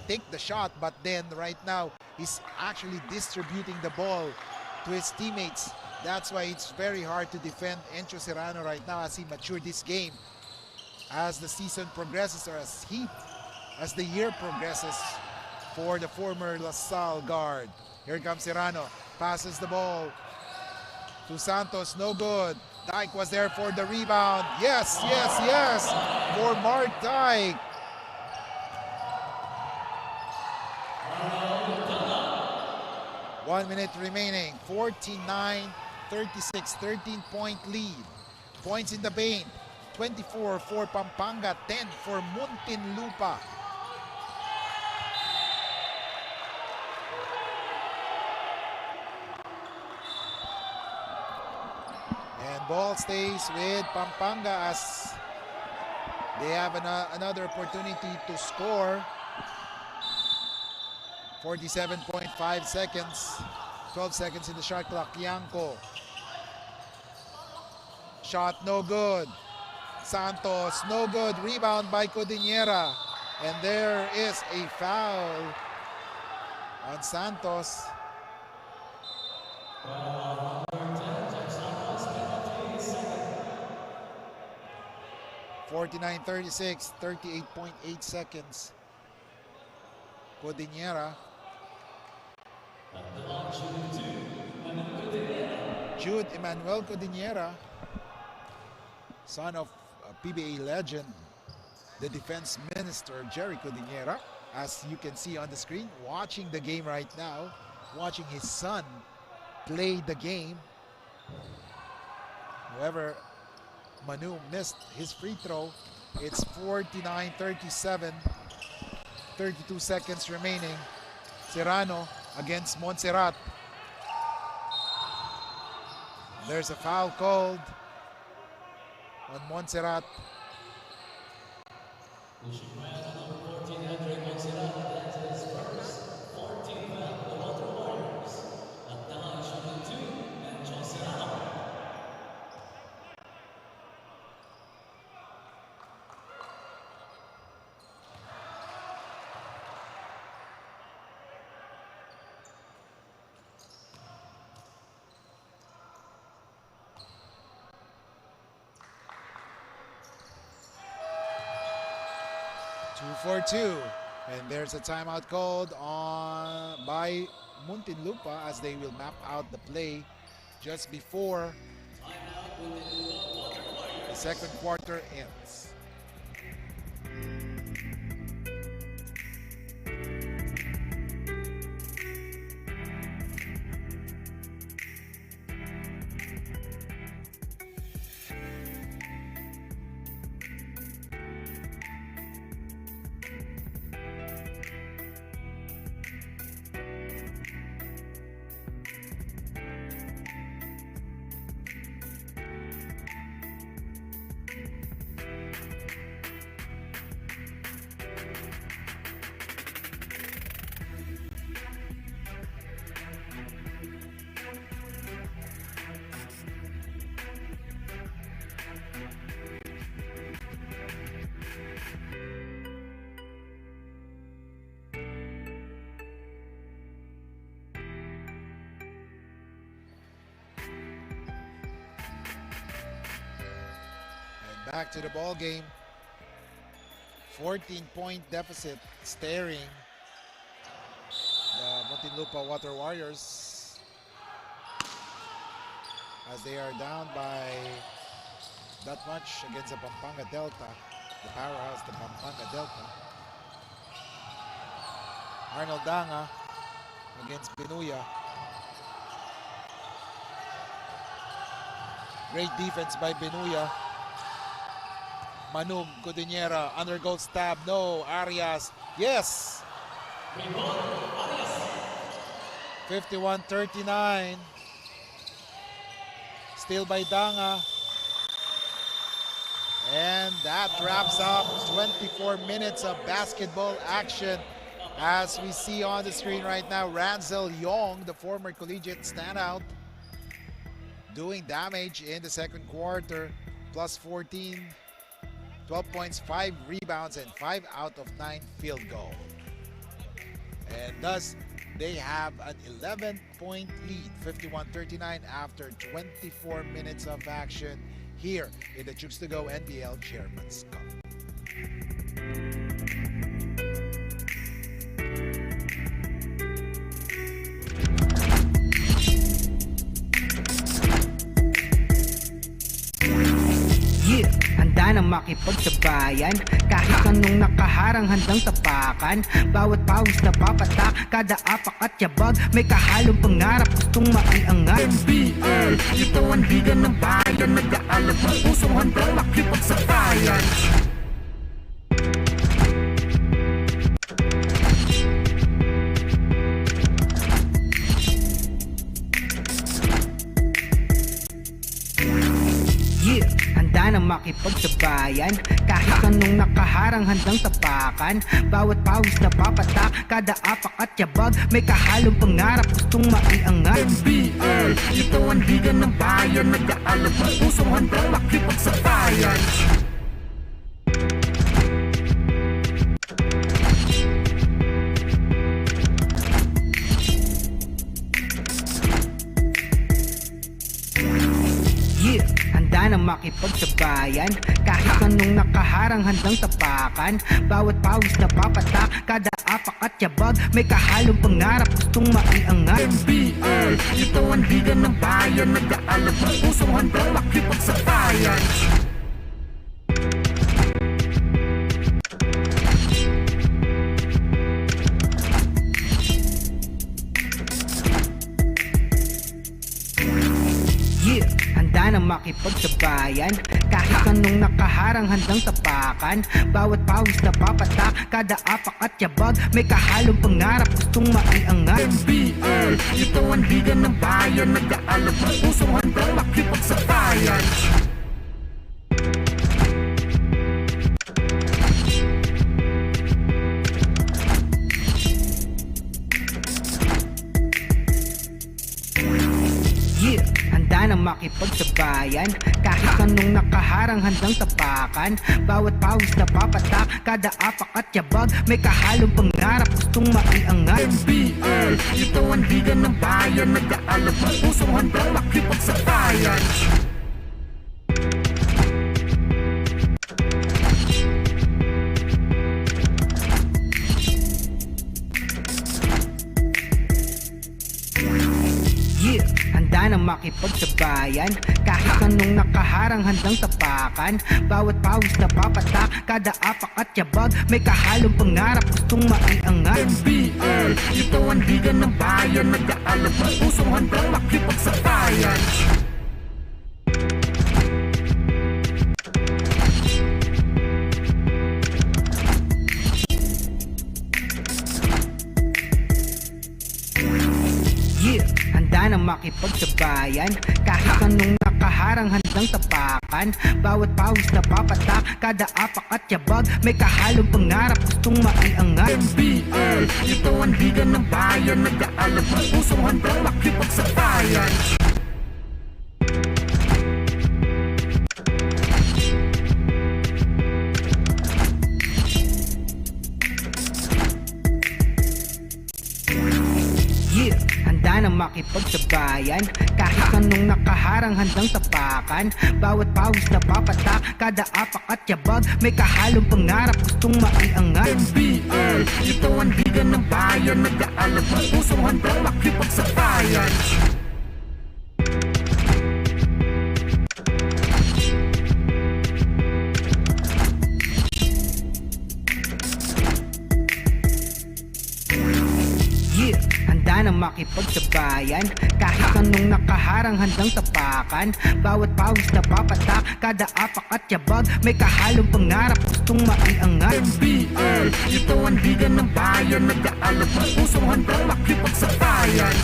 take the shot, but then right now he's actually distributing the ball to his teammates. That's why it's very hard to defend Encho Serrano right now as he matured this game. As the season progresses, or as the year progresses for the former LaSalle guard. Here comes Serrano, passes the ball to Santos, no good. Dyke was there for the rebound. Yes, yes, yes, for Mark Dyke. One minute remaining, 49-36, 13-point lead. Points in the paint, 24 for Pampanga, 10 for Muntinlupa. And ball stays with Pampanga as they have another opportunity to score. 47.5 seconds, 12 seconds in the shot clock. Yanko. Shot no good. Santos, no good. Rebound by Codinera. And there is a foul on Santos. (49-36), 38.8 seconds. Codinera. Jude Emmanuel Codinera, son of PBA legend, the defense minister Jerry Codinera, as you can see on the screen, watching the game right now, watching his son play the game. However, Manu missed his free throw. It's 49-37, 32 seconds remaining. Serrano against Montserrat. There's a foul called on Montserrat. For two, and there's a timeout called by Muntinlupa as they will map out the play just before the second quarter ends. Back to the ball game. 14-point deficit staring the Muntinlupa Water Warriors as they are down by that much against the Pampanga Delta, the powerhouse, the Pampanga Delta. Arnold Danga against Binuya. Great defense by Binuya. Manum, Codinera, undergoes stab, no, Arias, yes! 51-39. Still by Danga. And that wraps up 24 minutes of basketball action. As we see on the screen right now, Ranzel Yong, the former collegiate standout, doing damage in the second quarter, plus 14, 12 points, 5 rebounds, and 5 out of 9 field goal. And thus, they have an 11-point lead, 51-39 after 24 minutes of action here in the Chooks-to-Go NBL Chairman's Cup. Yeah, handa na makipagsabayan. Kahit anong nakaharang handang tapakan. Bawat pawis na papatak, kada apak at yabag, may kahalong pangarap gustong maiangat. NBL, ito ang liga ng bayan, nag-aalab ng pusong handang makipagsabayan. Yeah, handa na makipagsabayan. Kahit anong nakaharang handang tapakan. Bawat pawis na papatak, kada apak at yabag, may kahalong pangarap gustong maiangat. NBL, ito ang liga ng bayan, nag-aalab ng pusong handang makipagsabayan. Yeah, handa na makipagsabayan. Kahit anong nakaharang handang tapakan. Bawat pawis na papatak, kada apak at yabag, may kahalong pangarap gustong maiangat. NBL, ito ang liga ng bayan, nag-aalab ng pusong handang makipagsabayan. Yeah, handa na makipagsabayan. Kahit anong nakaharang handang tapakan. Bawat pawis na papatak, kada apak at yabag, may kahalong pangarap gustong maiangat. NBL, ito ang liga ng bayan, nag-aalab ng pusong handang makipagsabayan. Yeah, handa na makipagsabayan. Kahit anong nakaharang handang tapakan. Bawat pawis na papatak, kada apak at yabag, may kahalong pangarap gustong maiangat. NBL, ito ang liga ng bayan, nag-aalab ng pusong handang makipagsabayan. Yeah, handa na makipagsabayan. Kahit anong nakaharang handang tapakan. Bawat pawis na papatak, kada apak at yabag, may kahalong pangarap gustong maiangat. NBL, ito ang liga ng bayan, nag-aalab ng pusong handang makipagsabayan. Yeah, handa na makipagsabayan. Kahit anong nakaharang handang tapakan. Bawat pawis na papatak, kada apak at yabag, may kahalong pangarap gustong maiangat. NBL, ito ang liga ng bayan, nag-aalab ng pusong handang makipagsabayan. Yeah, handa na makipagsabayan. Kahit anong nakaharang handang tapakan. Bawat pawis na papatak, kada apak at yabag, may kahalong pangarap gustong maiangat. NBL, ito ang liga ng bayan, nag-aalab ng pusong handang makipagsabayan. Yeah, handa na makipagsabayan. Kahit anong nakaharang handang tapakan. Bawat pawis na papatak, kada apak at yabag, may kahalong pangarap gustong maiangat. NBL, ito ang liga ng bayan, nag-aalab ng pusong handang makipagsabayan.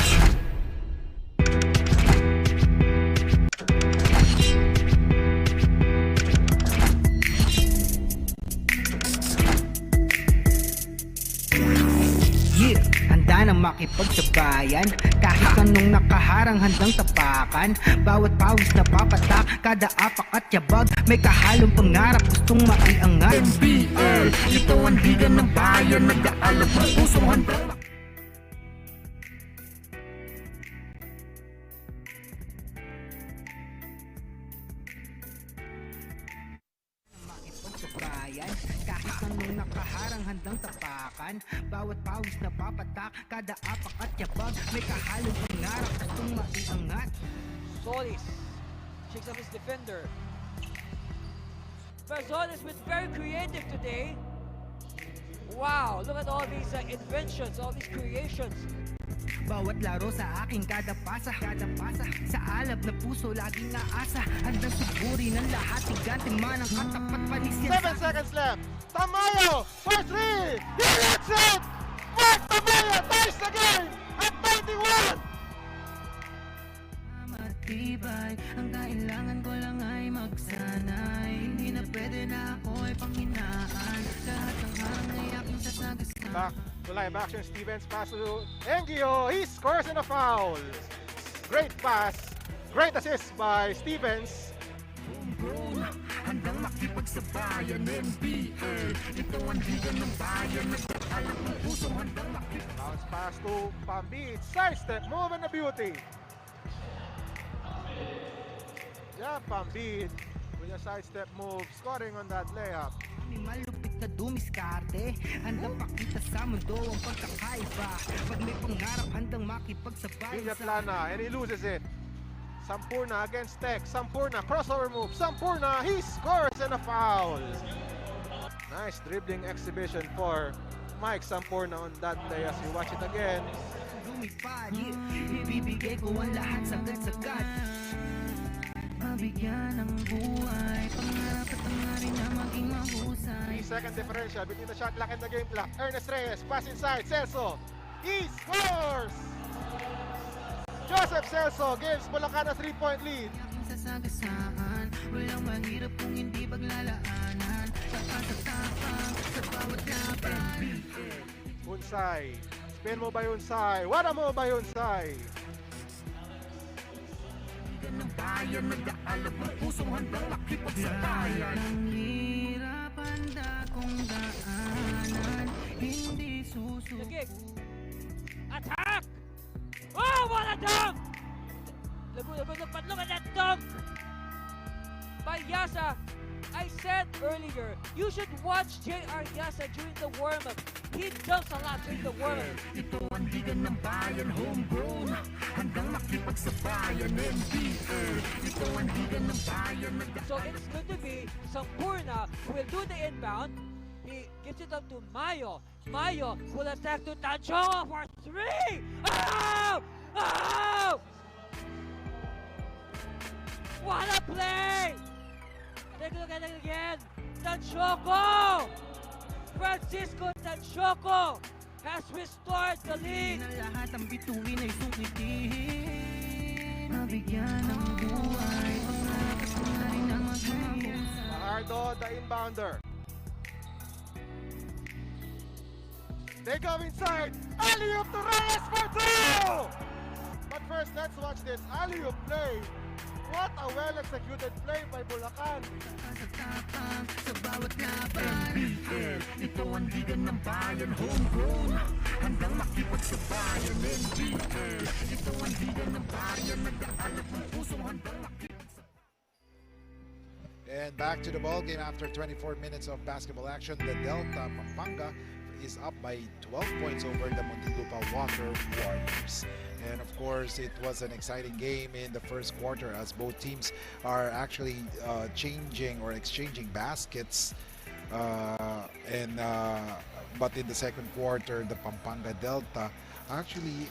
Yeah, handa na makipagsabayan. Kahit anong nakaharang handang tapakan. Bawat pawis na papatak, kada apak at yabag, may kahalong pangarap gustong maiangat. NBL, ito ang liga ng bayan, nag-aalab ng pusong handang Makipagsabayan, kahit anong nakaharang handang tapakan. Bawat pawis na papatak, kada apak at yabag, may kahalong pangarap gustong maiangat. Solis shakes up his defender. Fazon has been very creative today. Wow, look at all these inventions, all these creations. Bawat laro sa aking kada pasa, sa alab na puso laging naasa. Handang suguri ng lahat, higante man ang katapat panis yan. 7 seconds left. Tamayo for 3. He hits it. Mark Tamayo ties the game at 91. Matibay, ang kailangan ko lang ay magsanay. Hindi na pwede na ako'y panghinaan. Lahat ng harang ay aking sasagasaan. Back to live action. Stevens pass to Engio. He scores in a foul. Great pass. Great assist by Stevens. homegrown, handang makipagsabayan. NBL, ito ang liga ng bayan, nag-aalab ng pusong handang makipagsabayan. Bounce pass to Pambit. Sidestep move and a beauty. Yeah, Pambit with a sidestep move, scoring on that layup. May malupit na dumiskarte. Handang pakita sa mundo ang pagkakaiba. Pag may pangarap, handang makipagsabay Villa sa... Plana, and he loses it. Sampurna against Tech. Sampurna, crossover move. Sampurna, he scores and a foul. Nice dribbling exhibition for Mike Sampurna on that play as you watch it again. Lumipad, ibibigay ko ang lahat sagad-sagad. Mabigyan ng buhay, pangarap at hangarin na maging mahusay. 3-second differential between the shot clock and the game clock. Ernest Reyes, pass inside, Celso. He scores! Joseph Celso gives Bulacan a 3-point lead. Aking sasagasaan, walang mahirap kung hindi paglalaanan. Tapang sa bawat laban. Unsay. Spin mo ba Unsay? Wala mo ba Unsay? Liga ng bayan, nag-aalab ng pusong handang makipagsabayan. Ang hirap handa kong daanan, hindi The susuko. kick. Attack! Oh, what a dunk! Look at that dunk! By Yasa. I said earlier, you should watch J.R. Yasa during the warm-up. He dunks a lot during the warm-up. Ito ang liga ng bayan, homegrown, handang makipagsabayan. NBL, ito ang liga ng bayan, So it's going to be Sampurna who will do the inbound. He gives it up to Mayo. Mayo will attack to Tanchongo for 3! Oh! Oh! What a play! Take a look at it again. Tanchongo! Francisco Tanchongo has restored the lead. Na lahat ang bituin ay sungkitin. Mabigyan ng buhay, pangarap at hangarin na maging mahusay. Fajardo, the inbounder. They go inside. Alley-oop to Reyes for 2! But first, let's watch this alley-oop play. What a well-executed play by Bulacan. Tapang sa bawat laban. NBL, ito ang liga ng bayan, homegrown, handang makipagsabayan. NBL, ito ang liga ng bayan, nag-aalab ng pusong handang makipagsabayan. And back to the ball game after 24 minutes of basketball action. The Delta Pampanga is up by 12 points over the Muntinlupa Water Warriors. And of course, it was an exciting game in the first quarter as both teams are actually changing or exchanging baskets. But in the second quarter, the Pampanga Delta actually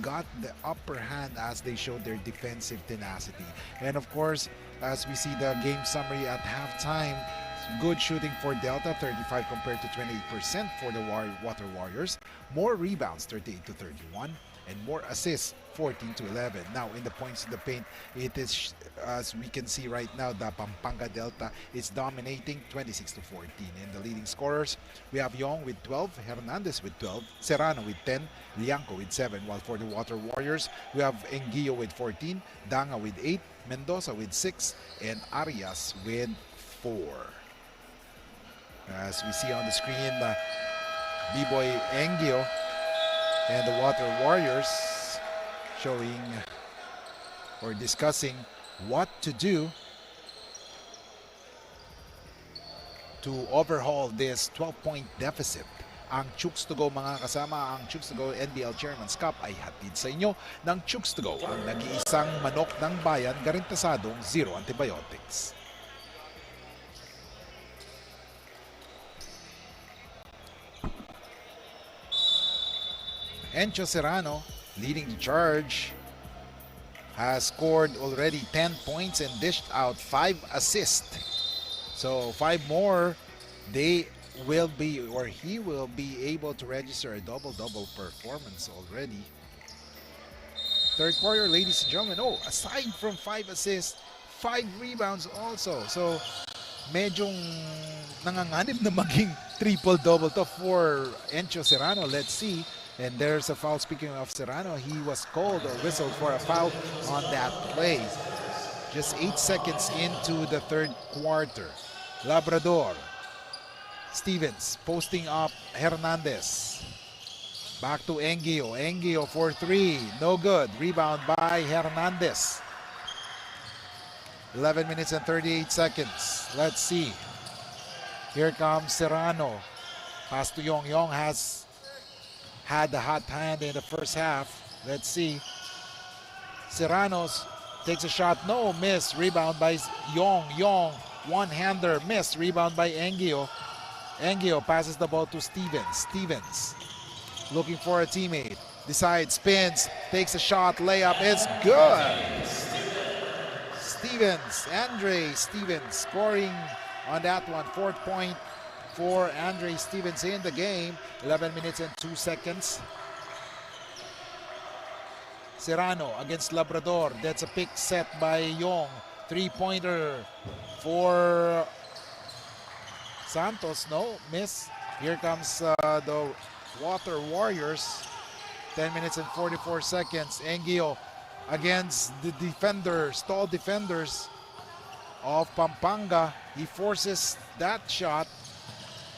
got the upper hand as they showed their defensive tenacity. And of course, as we see the game summary at halftime, good shooting for Delta, 35 compared to 28% for the Water Warriors. More rebounds, 38 to 31. and more assists, 14-11. Now in the points in the paint, it is, as we can see right now, the Pampanga Delta is dominating 26-14. In the leading scorers, we have Yong with 12, Hernandez with 12, Serrano with 10, Lianco with 7, while for the Water Warriors, we have Enguillo with 14, Danga with 8, Mendoza with 6, and Arias with 4. As we see on the screen, B-Boy Enguillo and the Water Warriors showing or discussing what to do to overhaul this 12-point deficit. Ang Chooks-to-Go mga kasama, ang Chooks-to-Go NBL Chairman's Cup ay hatid sa inyo ng Chooks-to-Go, ang nag-iisang manok ng bayan, garantasadong zero antibiotics. Encho Serrano leading the charge, has scored already 10 points and dished out 5 assists. So 5 more, they will be, or he will be able to register a double-double performance already. Third quarter, ladies and gentlemen, aside from 5 assists, 5 rebounds also. So medyong nanganganib na maging triple-double to for Encho Serrano. Let's see. And there's a foul. Speaking of Serrano, he was called or whistled for a foul on that play. Just 8 seconds into the third quarter. Labrador. Stevens posting up Hernandez. Back to Enguillo. Enguillo for 3. No good. Rebound by Hernandez. 11 minutes and 38 seconds. Let's see. Here comes Serrano. Pass to Yong. Yong has had the hot hand in the first half. Let's see. Serrano's takes a shot. No, miss. Rebound by Yong. Yong, one-hander, miss. Rebound by Enguillo. Enguillo passes the ball to Stevens. Stevens looking for a teammate. Decides, spins, takes a shot. Layup is good. Stevens, Andre Stevens scoring on that one. 4th point for Andre Stevens in the game. 11 minutes and 2 seconds. Serrano against Labrador. That's a pick set by Yong. 3-pointer for Santos. No, miss. Here comes the Water Warriors. 10 minutes and 44 seconds. Enguillo against the defenders, tall defenders of Pampanga. He forces that shot.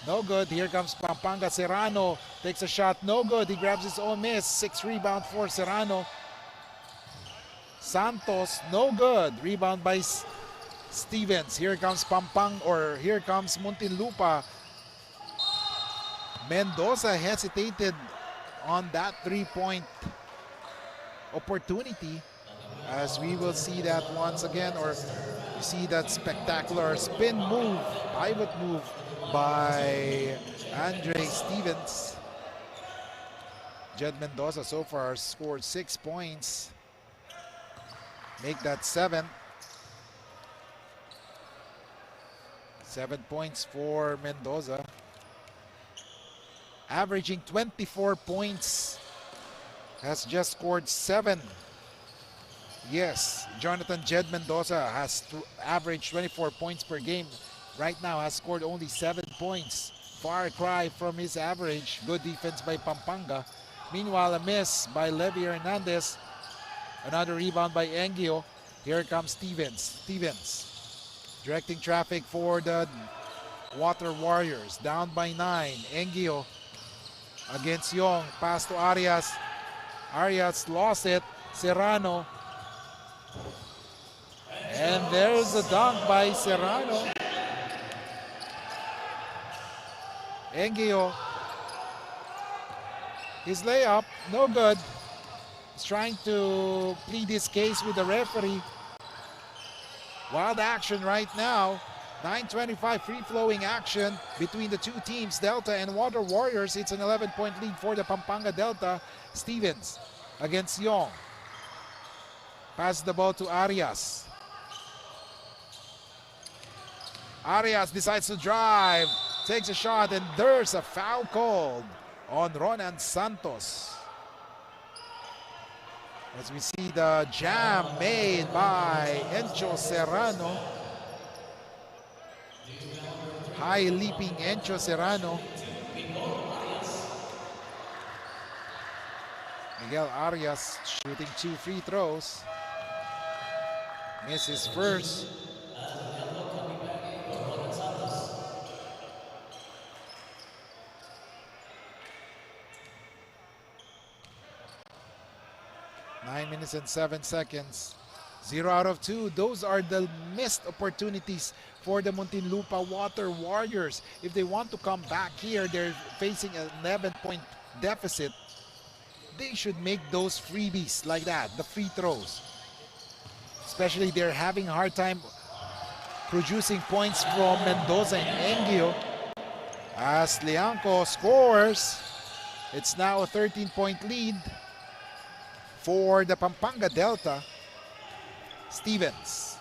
No good. Here comes Pampanga. Serrano takes a shot. No good. He grabs his own miss. 6 rebound for Serrano. Santos, no good. Rebound by Stevens. Here comes here comes Muntinlupa. Mendoza hesitated on that 3-point opportunity, as we will see that once again, or you see that spectacular spin move, pivot move by Andre Stevens. Jed Mendoza so far scored 6 points. Make that 7. 7 points for Mendoza. Averaging 24 points. Has just scored 7. Yes, Jonathan Jed Mendoza has averaged 24 points per game. Right now has scored only 7 points. Far cry from his average. Good defense by Pampanga. Meanwhile, a miss by Levy Hernandez. Another rebound by Enguillo. Here comes Stevens. Stevens directing traffic for the Water Warriors. Down by 9. Enguillo against Yong. Pass to Arias. Arias lost it. Serrano. And there's a dunk by Serrano. Enguillo. His layup, no good. He's trying to plead his case with the referee. Wild action right now. 9:25 free-flowing action between the two teams, Delta and Water Warriors. It's an 11-point lead for the Pampanga Delta. Stevens against Yong. Pass the ball to Arias. Arias decides to drive, takes a shot, and there's a foul called on Ronan Santos. As we see the jam made by Encho Serrano. High leaping Encho Serrano. Miguel Arias shooting 2 free throws. Misses first. Nine minutes and 7 seconds. 0 out of 2. Those are the missed opportunities for the Muntinlupa Water Warriors. If they want to come back here, they're facing an 11-point deficit. They should make those freebies like that, the free throws. Especially they're having a hard time producing points from Mendoza and Engio. As Lianco scores, it's now a 13-point lead for the Pampanga Delta. Stevens.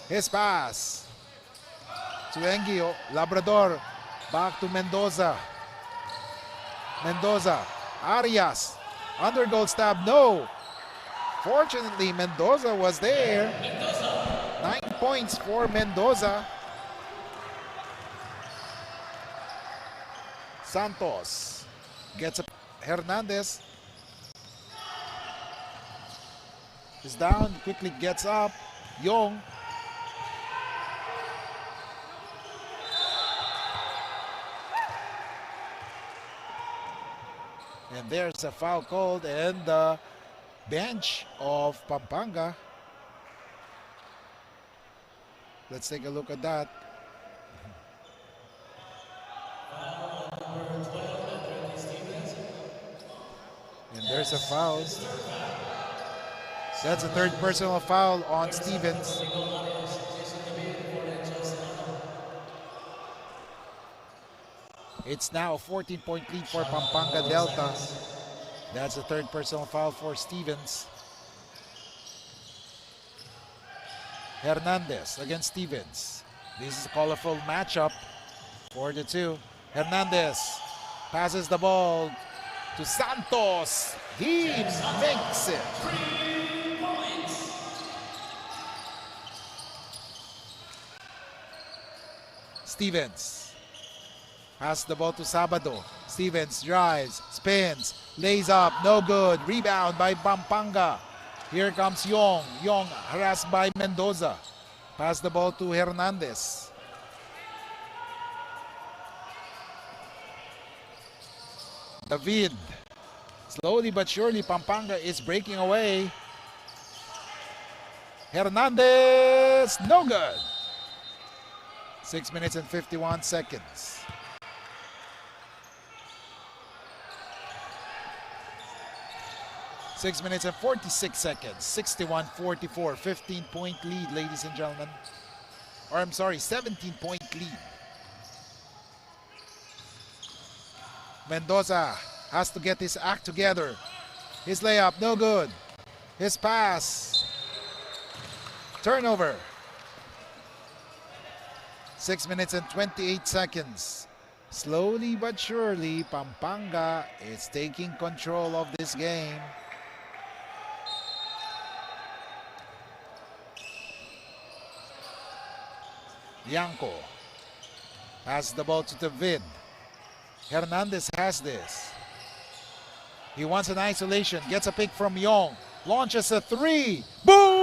His pass to Engio. Labrador back to Mendoza. Mendoza. Arias. Under goal stab. No. Fortunately, Mendoza was there. 9 points for Mendoza. Santos gets a Hernandez is down, quickly gets up. Young. And there's a foul called, and the bench of Pampanga. Let's take a look at that. And there's a foul. That's a third personal foul on Stevens. It's now a 14-point lead for Pampanga Delta. That's the third personal foul for Stevens. Hernandez against Stevens. This is a colorful matchup for the two. Hernandez passes the ball to Santos. He makes it. Stevens pass the ball to Sabado. Stevens drives, spins, lays up, no good. Rebound by Pampanga. Here comes Young. Young harassed by Mendoza. Pass the ball to Hernandez. David. Slowly but surely, Pampanga is breaking away. Hernandez, no good. 6 minutes and 51 seconds. Six minutes and 46 seconds. 61-44. 15-point lead, ladies and gentlemen. Or I'm sorry, 17-point lead. Mendoza has to get his act together. His layup, no good. His pass. Turnover. 6 minutes and 28 seconds. Slowly but surely, Pampanga is taking control of this game. Yanko passes the ball to David. Hernandez has this. He wants an isolation, gets a pick from Young, launches a three. Boom!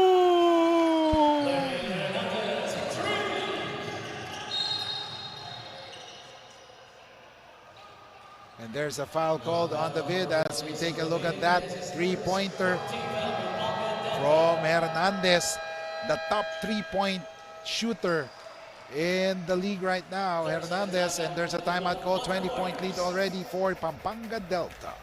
And there's a foul called on David as we take a look at that three-pointer from Hernandez, the top three-point shooter in the league right now, Hernandez, and there's a timeout call. 20-point lead already for Pampanga Delta.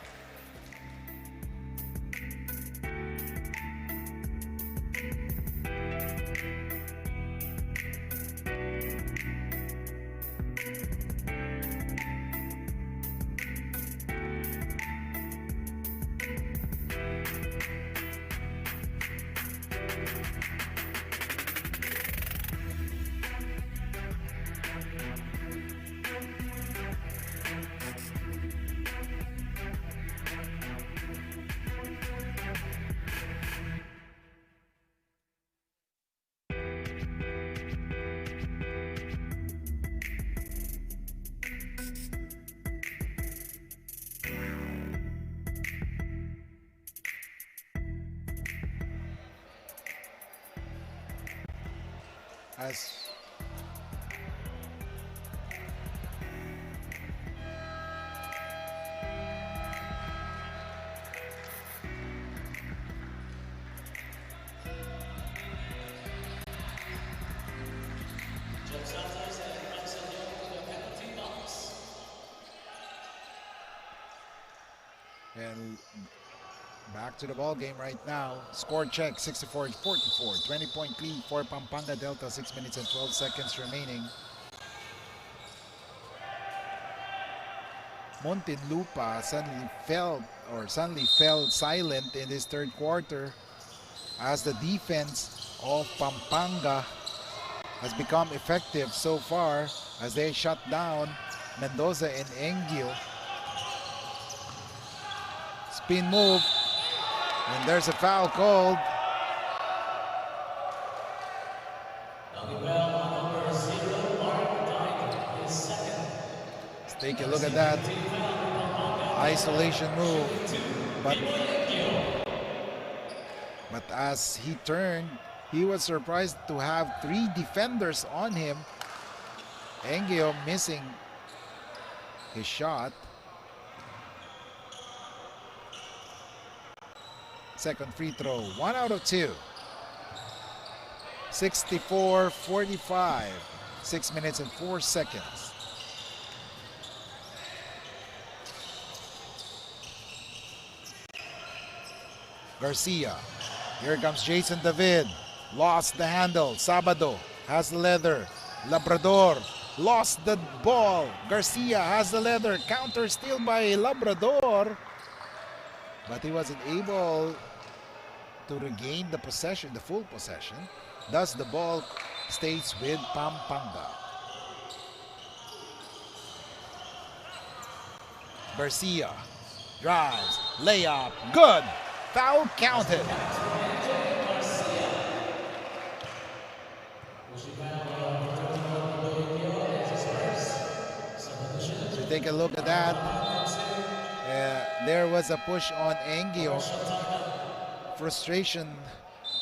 as and back to the ball game right now. Score check 64-44. 20-point lead for Pampanga Delta. 6 minutes and 12 seconds remaining. Muntinlupa suddenly fell silent in this third quarter as the defense of Pampanga has become effective so far as they shut down Mendoza and Engio. Spin move, and there's a foul called. Let's take a look at that isolation move, but as he turned, he was surprised to have 3 defenders on him. Engio missing his shot. Second free throw, 1 out of 2. 64-45, 6 minutes and 4 seconds. Garcia, here comes Jason David, lost the handle. Sabado has the leather. Labrador lost the ball. Garcia has the leather, counter steal by Labrador, but he wasn't able to regain the possession, the full possession. Thus the ball stays with Pampanga. Garcia drives, layup, good. Foul counted. So take a look at that. There was a push on Engio. Frustration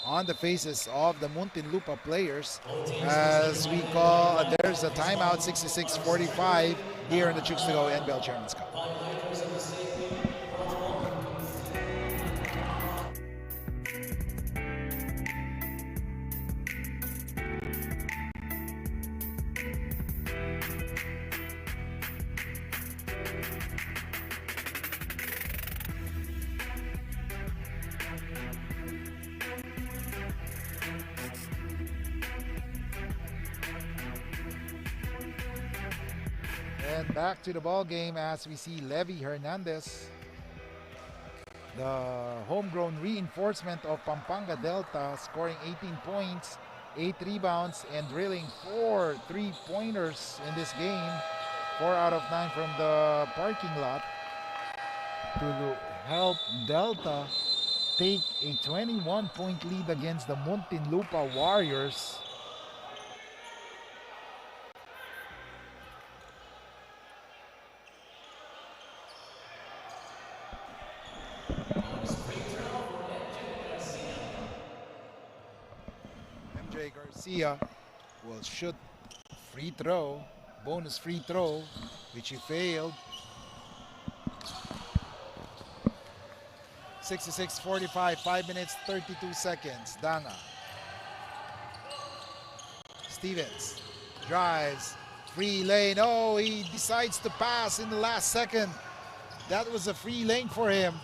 on the faces of the Muntinlupa players as we call, there's a timeout, 66-45 here in the Chooks-to-Go NBL Chairman's Cup. And back to the ball game as we see Levy Hernandez, the homegrown reinforcement of Pampanga Delta, scoring 18 points, 8 rebounds, and drilling 4 3-pointers in this game. 4 out of 9 from the parking lot to help Delta take a 21-point lead against the Muntinlupa Warriors. Garcia will shoot free throw, bonus free throw, which he failed. 66-45, 5 minutes, 32 seconds. Danga. Stevens drives, free lane. Oh, he decides to pass in the last second. That was a free lane for him.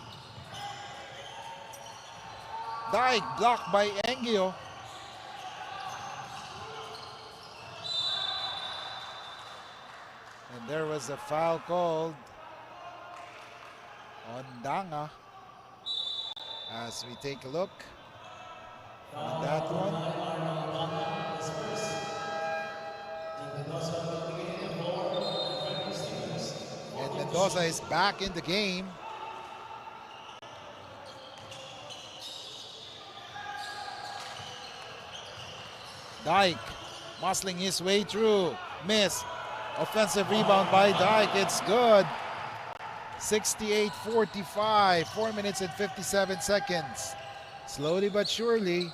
Dyke blocked by Engio. And there was a foul called on Danga. As we take a look at that one. And Mendoza is back in the game. Dyke muscling his way through. Miss. Offensive rebound by Dyke. It's good. 68-45. 4 minutes and 57 seconds. Slowly but surely,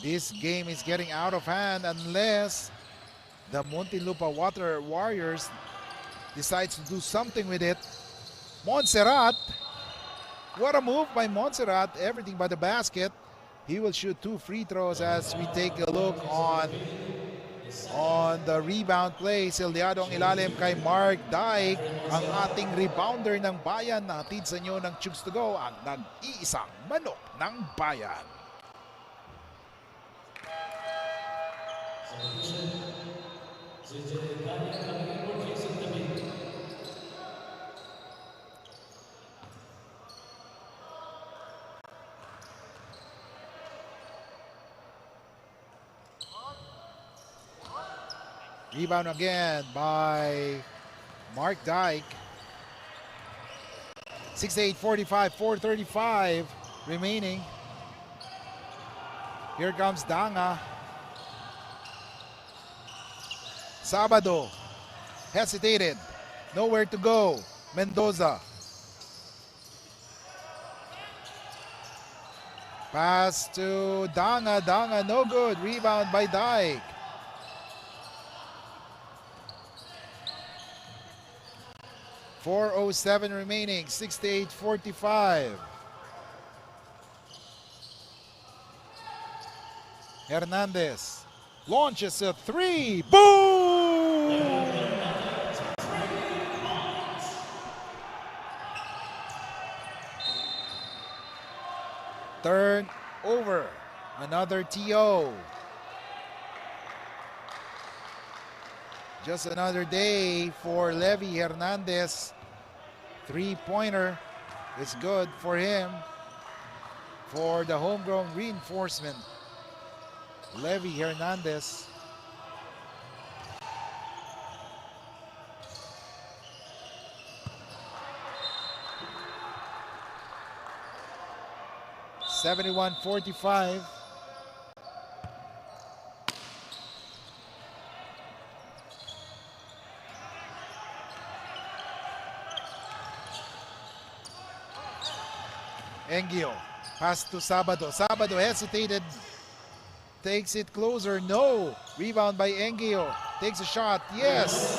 This game is getting out of hand unless the Muntinlupa Water Warriors decides to do something with it. Montserrat, what a move by Montserrat, everything but the basket. He will shoot 2 free throws as we take a look on the rebound play. Silyado ang ilalim kay Mark Dyke, ang ating rebounder ng bayan. Nahatid sa inyo ng Chooks-to-Go, ang nag-iisang manok ng bayan. Rebound again by Mark Dyke. 6:45, 4:35 remaining. Here comes Danga. Sabado hesitated, nowhere to go. Mendoza. Pass to Danga. Danga, no good. Rebound by Dyke. 4:07 remaining, 68-45. Hernandez launches a 3. Boom! Turn over. Another TO. Just another day for Levy Hernandez. 3-pointer is good for him. For the homegrown reinforcement, Levy Hernandez. (71-45). Engio, pass to Sabado. Sabado hesitated, takes it closer. No. Rebound by Engio. Takes a shot. Yes.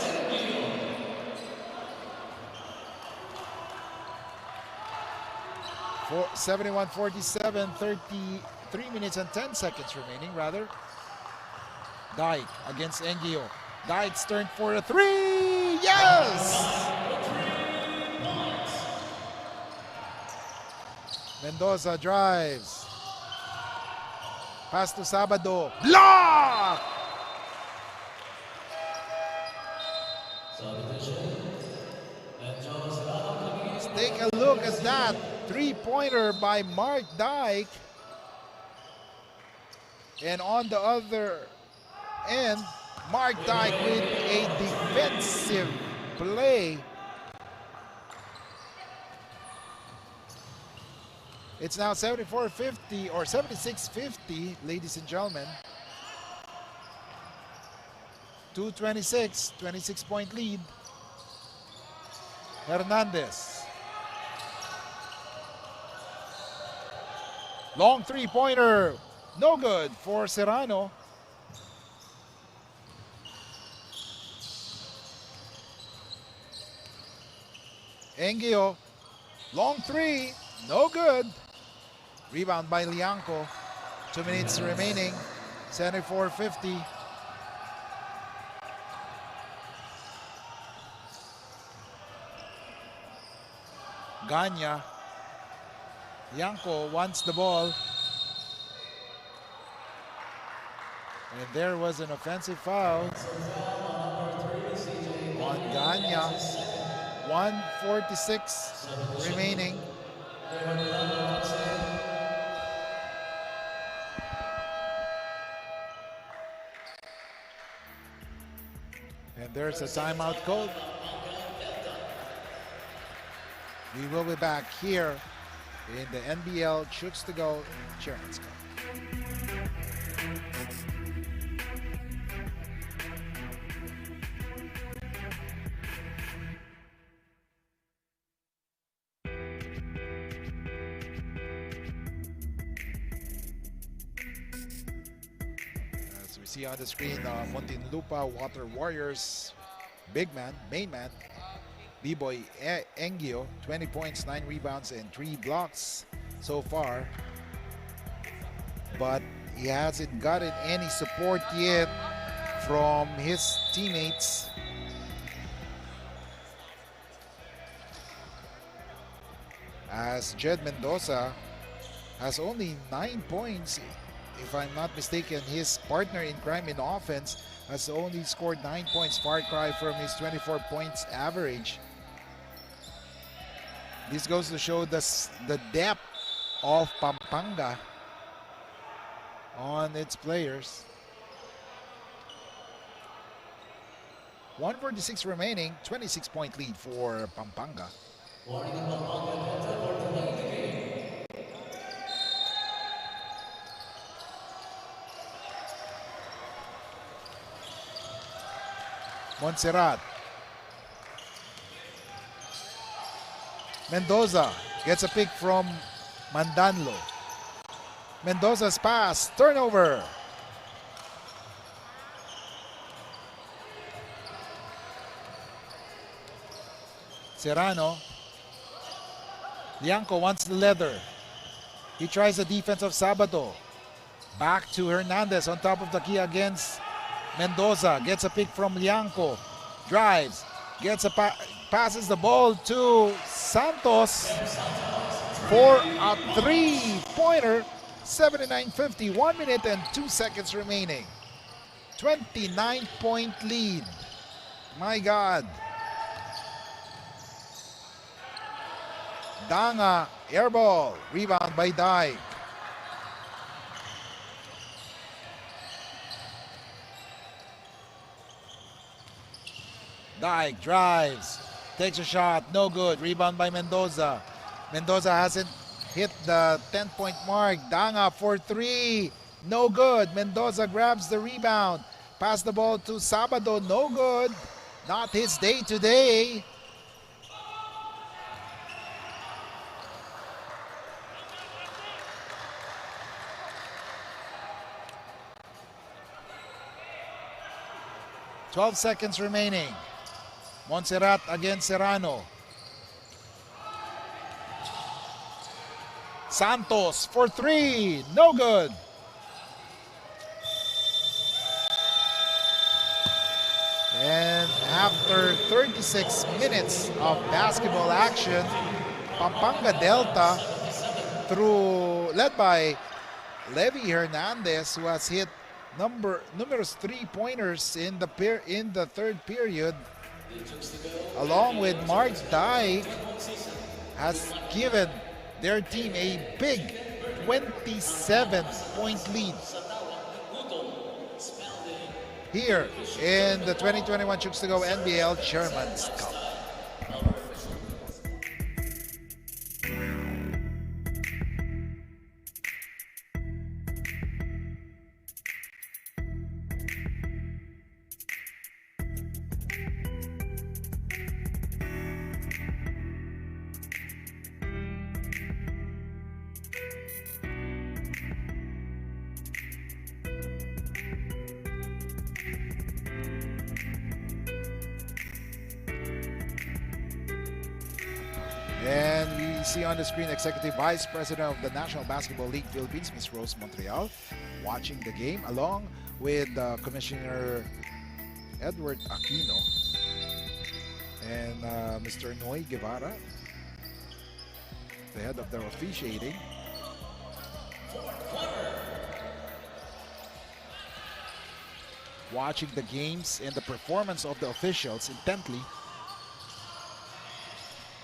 For 71-47, 33 minutes and 10 seconds remaining, rather. Dyke against Engio. Dyke's turned for a 3. Yes! Mendoza drives. Pass to Sabado. Block! Let's take a look at that. 3-pointer by Mark Dyke. And on the other end, Mark Dyke with a defensive play. It's now 74-50 or 76-50, ladies and gentlemen. 2:26, 26-point lead. Hernandez. Long 3-pointer. No good for Serrano. Engio. Long 3. No good. Rebound by Lianco. 2 minutes remaining. 74-50. Ganya. Lianco wants the ball. And there was an offensive foul on Ganya. 1:46 remaining. And there's a timeout called. We will be back here in the NBL Chooks-to-Go Chairman's Cup. see on the screen Muntinlupa, Water Warriors, big man, main man, B-Boy Engio, 20 points, 9 rebounds, and 3 blocks so far. But he hasn't gotten any support yet from his teammates. As Jed Mendoza has only 9 points, if I'm not mistaken. His partner in crime in offense has only scored 9 points, far cry from his 24 points average. This goes to show the depth of Pampanga on its players. 146 remaining, 26-point lead for Pampanga. Montserrat. Mendoza gets a pick from Mandanlo. Mendoza's pass, turnover. Serrano. Lianco wants the leather. He tries the defense of Sabado. Back to Hernandez on top of the key against Mendoza. Gets a pick from Lianco. Drives. Gets a passes the ball to Santos for a three-pointer. 79-50. 1 minute and 2 seconds remaining. 29-point lead. My God. Danga, air ball, rebound by Dyke. Dyke drives, takes a shot, no good, rebound by Mendoza. Mendoza hasn't hit the 10-point mark. Danga for three, no good. Mendoza grabs the rebound, pass the ball to Sabado, no good. Not his day today. .12 seconds remaining. Montserrat against Serrano. Santos for three, no good. And after 36 minutes of basketball action, Pampanga Delta, led by Levi Hernandez, who has hit numerous three-pointers in the third period, along with Mark Dyke, has given their team a big 27-point lead here in the 2021 Chooks-to-Go NBL Chairman's Cup. And we see on the screen Executive Vice President of the National Basketball League Philippines, Ms. Rose Montreal, watching the game along with Commissioner Edward Aquino and Mr. Noy Guevara, the head of their officiating. Watching the games and the performance of the officials intently.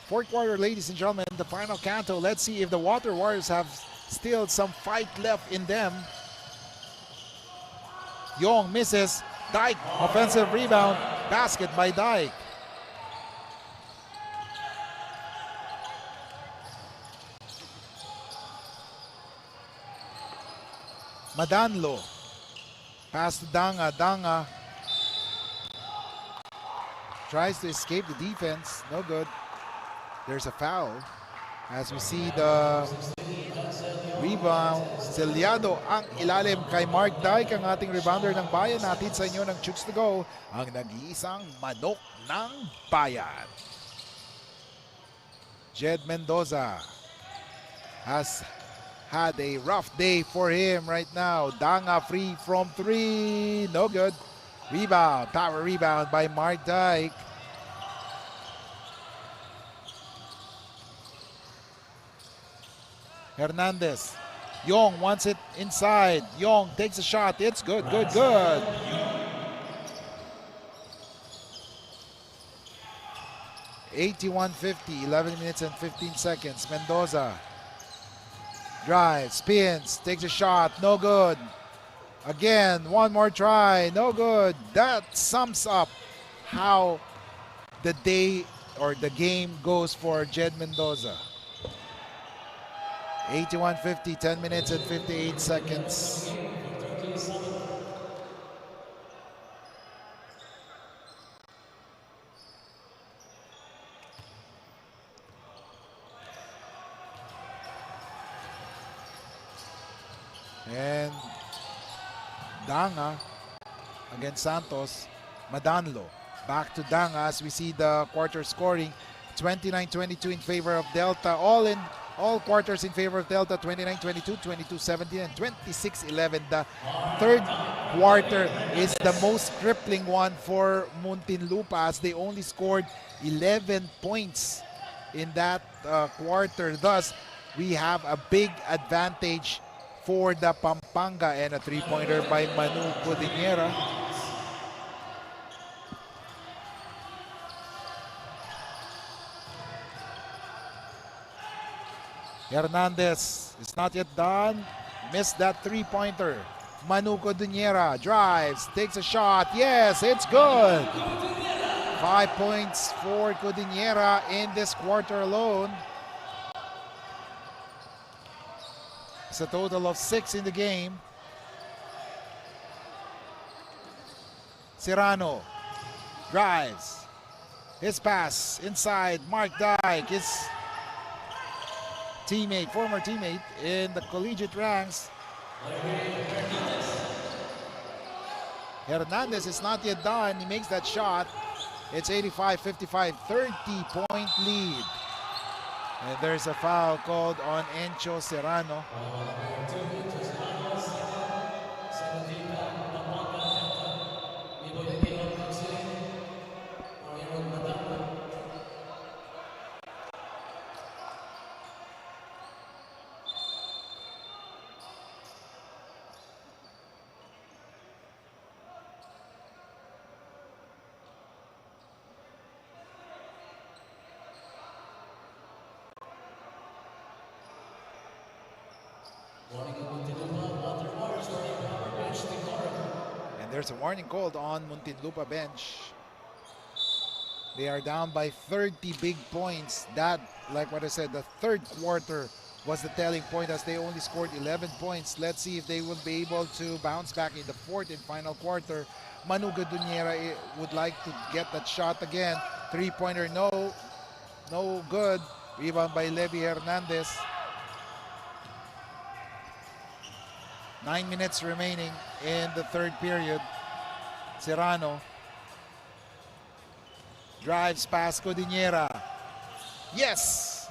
Fourth quarter, ladies and gentlemen, the final canto. Let's see if the Water Warriors have still some fight left in them. Young misses. Dyke, offensive rebound. Basket by Dyke. Madanlo. Pass to Danga. Danga tries to escape the defense. No good. There's a foul as we see the Rebound, Selyado ang ilalim kay Mark Dyke, ang ating rebounder ng bayan. Natin sa inyo ng Chooks-to-Go, ang nag-iisang manok ng bayan. Jed Mendoza has had a rough day for him right now. Danga free from 3, no good. Rebound, power rebound by Mark Dyke. Hernandez. Young wants it inside. Young takes a shot. It's good, good, good. (81-50), 11 minutes and 15 seconds. Mendoza drives, spins, takes a shot. No good. Again, one more try. No good. That sums up how the day or the game goes for Jed Mendoza. 81-50, 10 minutes and 58 seconds. And Danga against Santos. Madanlo back to Danga as we see the quarter scoring. 29-22 in favor of Delta. All quarters in favor of Delta. 29-22, 22-17, and 26-11. The third quarter is the most crippling one for Muntinlupa as they only scored 11 points in that quarter. Thus, we have a big advantage for the Pampanga, and a three-pointer by Manu Codinera. Hernandez is not yet done. Missed that three-pointer. Manu Codinera drives, takes a shot. Yes, it's good. 5 points for Codinera in this quarter alone. It's a total of 6 in the game. Serrano drives. His pass inside. Mark Dyke, his teammate, former teammate in the collegiate ranks. Hernandez is not yet done. He makes that shot. It's 85-55, 30-point lead. And there's a foul called on Encho Serrano. And there's a warning called on Muntinlupa bench. They are down by 30 big points. That, like what I said, the third quarter was the telling point as they only scored 11 points. Let's see if they will be able to bounce back in the fourth and final quarter. Manu Codinera would like to get that shot again. Three-pointer, no good. Rebound by Levi Hernandez. 9 minutes remaining in the third period. Serrano drives past Codinera. Yes!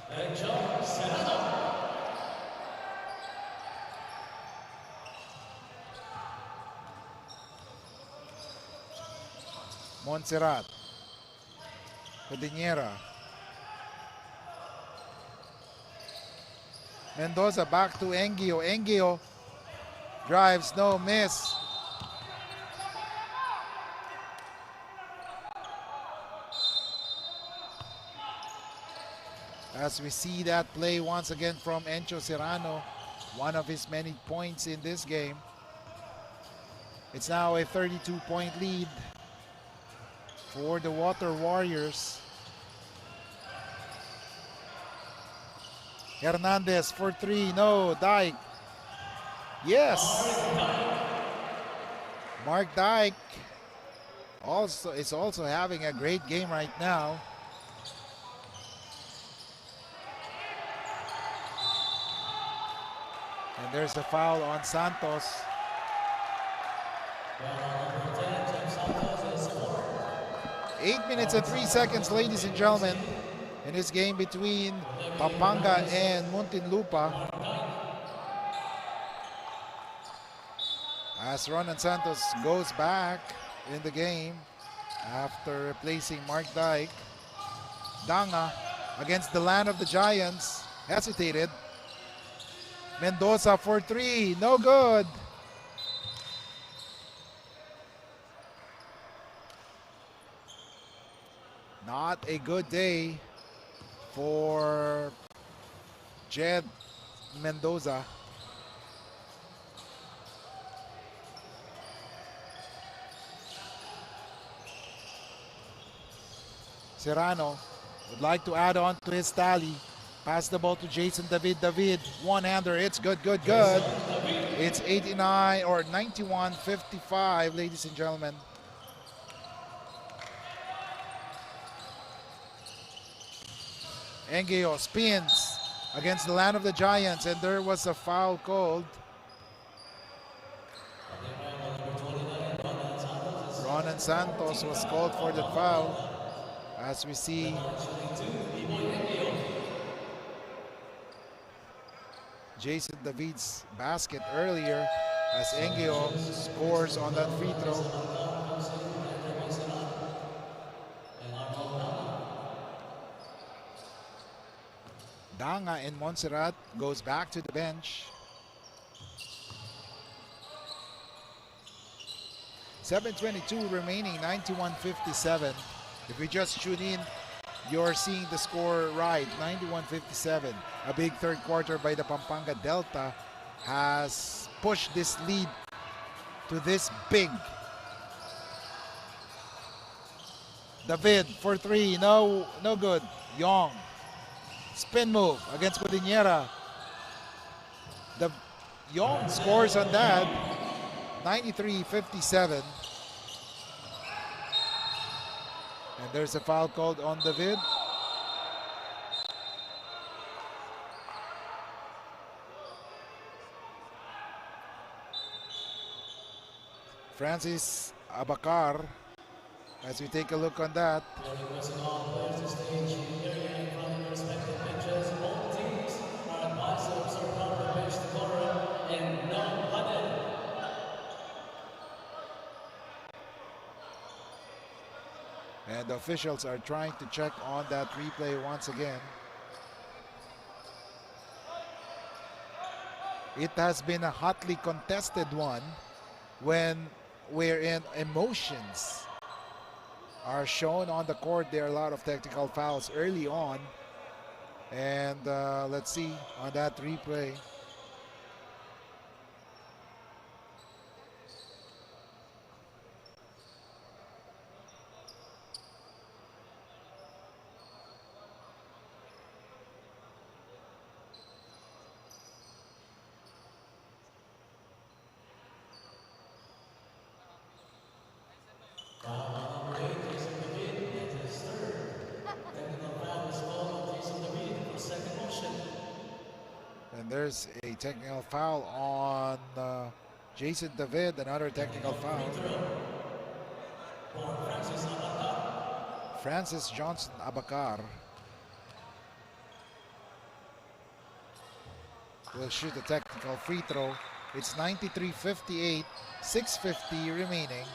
Montserrat. Codinera. Mendoza back to Engio. Engio drives, no miss. As we see that play once again from Encho Serrano, one of his many points in this game. It's now a 32-point lead for the Water Warriors. Hernandez for three, no. Dyke. Yes. Mark Dyke is also having a great game right now. And there's a foul on Santos. 8 minutes and 3 seconds, ladies and gentlemen, in this game between Pampanga and Muntinlupa. As Ronan Santos goes back in the game after replacing Mark Dyke. Danga against the land of the Giants, hesitated. Mendoza for three, no good. Not a good day for Jed Mendoza. Serrano would like to add on to his tally. Pass the ball to Jason David. David, one-hander. It's good, good, good. It's 89 or 91-55, ladies and gentlemen. Engeo spins against the land of the Giants, and there was a foul called. Ronan Santos was called for the foul, as we see Jason David's basket earlier, as Engeo scores on that free throw. Danga and Montserrat goes back to the bench. 7:22 remaining, 91-57. If we just tune in, you're seeing the score right, 91-57. A big third quarter by the Pampanga Delta has pushed this lead to this big. David for three, no good. Young. Spin move against Codinera. The Young scores on that, 93-57. And there's a foul called on David. Francis Abacar, as we take a look on that. And the officials are trying to check on that replay once again. It has been a hotly contested one wherein emotions are shown on the court. There are a lot of technical fouls early on. And let's see on that replay. And there's a technical foul on Jason David, another technical foul. Francis Johnson Abacar will shoot a technical free throw. It's 93-58, 6:50 remaining.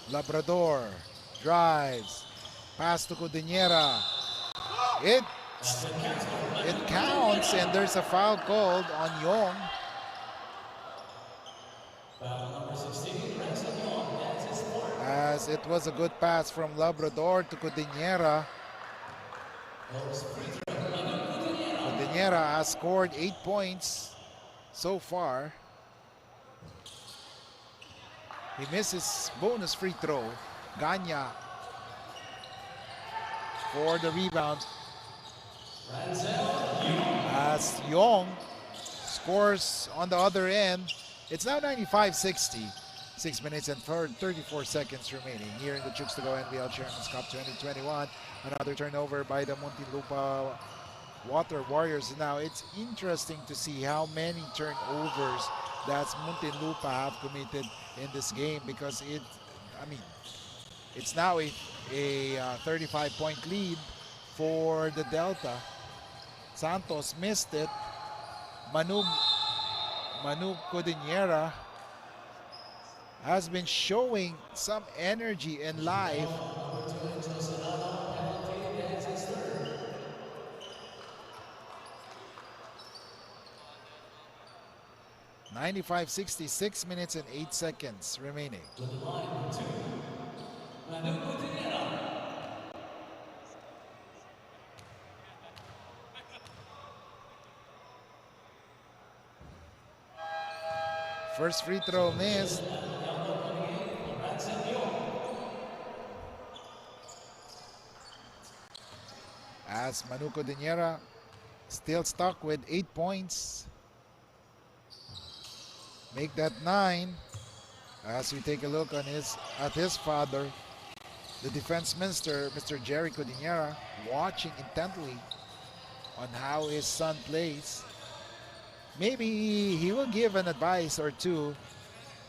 Labrador drives, pass to Codinera. It counts, and there's a foul called on Young. As it was a good pass from Labrador to Codinera. Codinera has scored 8 points so far. He misses bonus free throw. Ganya for the rebound. as Young scores on the other end. It's now 95-60. 6 minutes and 34 seconds remaining here in the Chooks-to-Go NBL Chairman's Cup 2021. Another turnover by the Muntinlupa Water Warriors. Now, it's interesting to see how many turnovers that Muntinlupa have committed in this game, because it's now a 35-point lead for the Delta. Santos missed it. Manu Codinera has been showing some energy and life. (95-60), 6 minutes and 8 seconds remaining. First free throw missed. As Manu Codinera still stuck with 8 points. Make that 9. As we take a look at his father, the defense minister, Mr. Jerry Codinera, watching intently on how his son plays. Maybe he will give an advice or two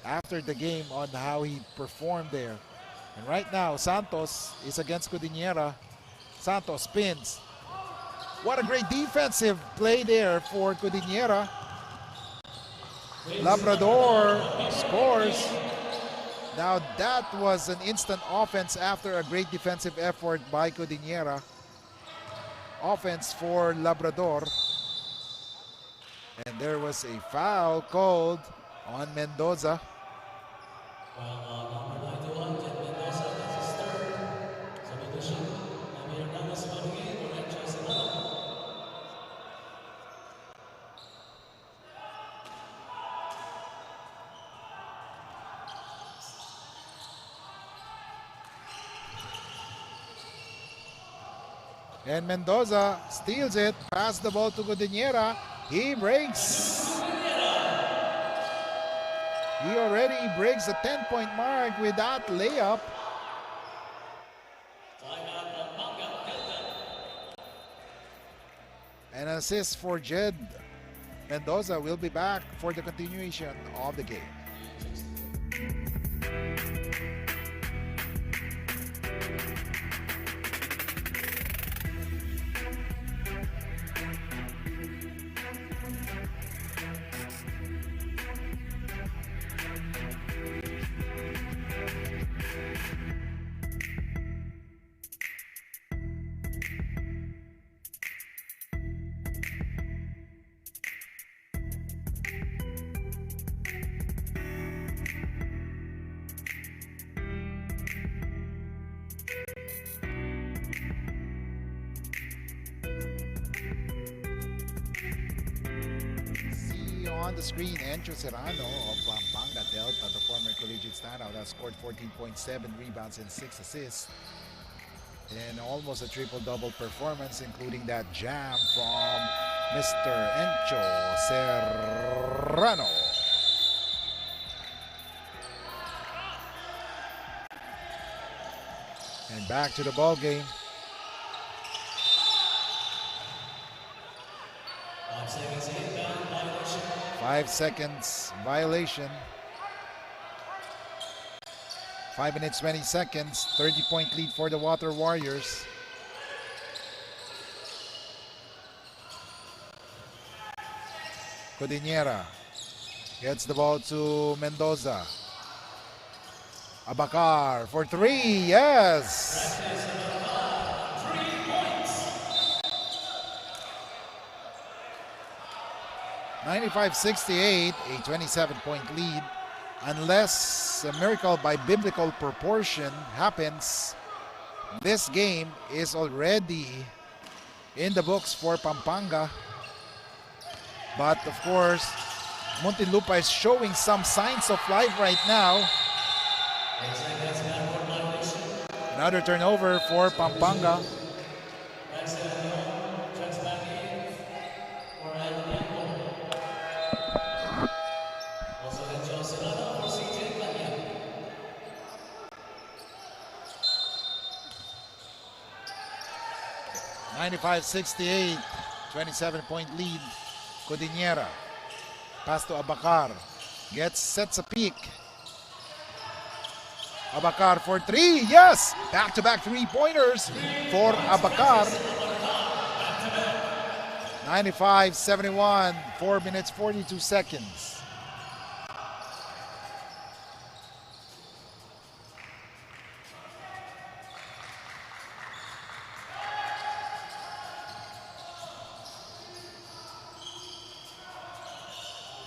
after the game on how he performed there. And right now, Santos is against Codinera. Santos spins. What a great defensive play there for Codinera. Labrador scores. Now that was an instant offense after a great defensive effort by Codinera. Offense for Labrador. And there was a foul called on Mendoza. And Mendoza steals it, pass the ball to Codinera. He breaks. He already breaks the 10-point mark with that layup. An assist for Jed. Mendoza will be back for the continuation of the game. On the screen, Encho Serrano of Pampanga Delta, the former collegiate standout, has scored 14.7 rebounds and 6 assists. And almost a triple-double performance, including that jam from Mr. Encho Serrano. And back to the ball game. 5 seconds violation. 5 minutes, 20 seconds. 30-point lead for the Water Warriors. Codinera gets the ball to Mendoza. Abacar for 3, yes! 95-68, a 27-point lead. Unless a miracle by biblical proportion happens, this game is already in the books for Pampanga. But of course, Muntinlupa is showing some signs of life right now. Another turnover for Pampanga. 95-68. 27-point lead. Codinera. Pass to Abacar. Sets a peek. Abacar for three. Yes! Back-to-back three-pointers for Abacar. 95-71. 4 minutes, 42 seconds.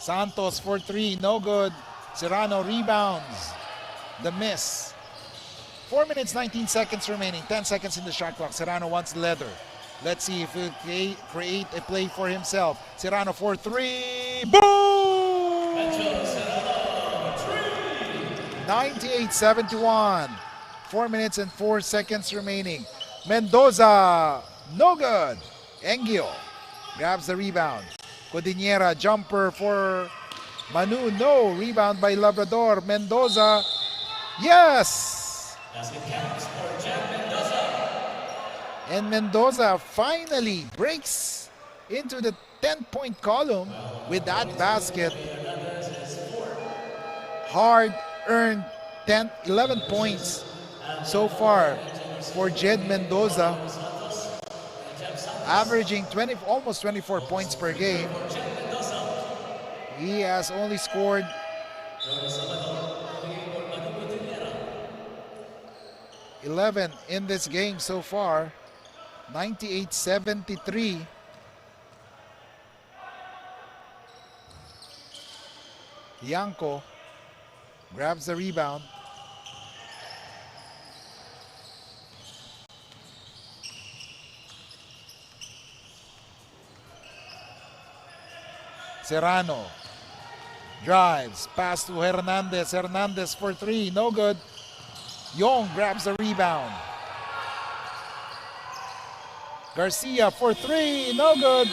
Santos for three, no good. Serrano rebounds. The miss. 4 minutes, 19 seconds remaining. 10 seconds in the shot clock. Serrano wants the leather. Let's see if he'll create a play for himself. Serrano for three. Boom! 98-71. 4 minutes and 4 seconds remaining. Mendoza, no good. Engio grabs the rebound. Codinera, jumper for Manu, no. Rebound by Labrador. Mendoza, yes! And Mendoza finally breaks into the 10-point column with that basket. Hard-earned 11 points so far for Jed Mendoza, averaging almost 24 points per game. He has only scored 11 in this game so far. 98-73. Yanko grabs the rebound. Serrano drives, pass to Hernandez. Hernandez for three, no good. Young grabs the rebound. Garcia for three, no good.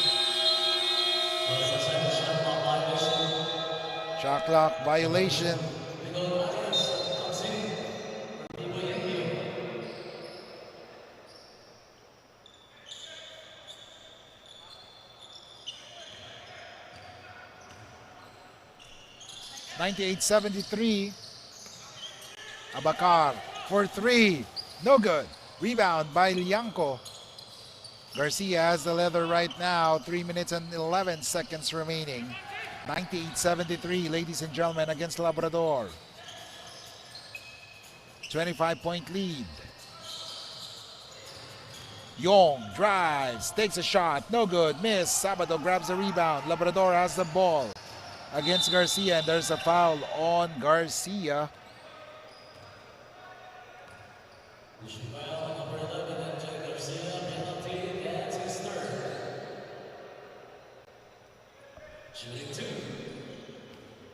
Shot clock violation. (98-73). Abacar for three, no good. Rebound by Lianco. Garcia has the leather right now. 3 minutes and 11 seconds remaining. 98-73, ladies and gentlemen, against Labrador. 25-point lead. Young drives, takes a shot, no good, miss. Sabado grabs the rebound. Labrador has the ball against Garcia, and there's a foul on Garcia. Shooting two.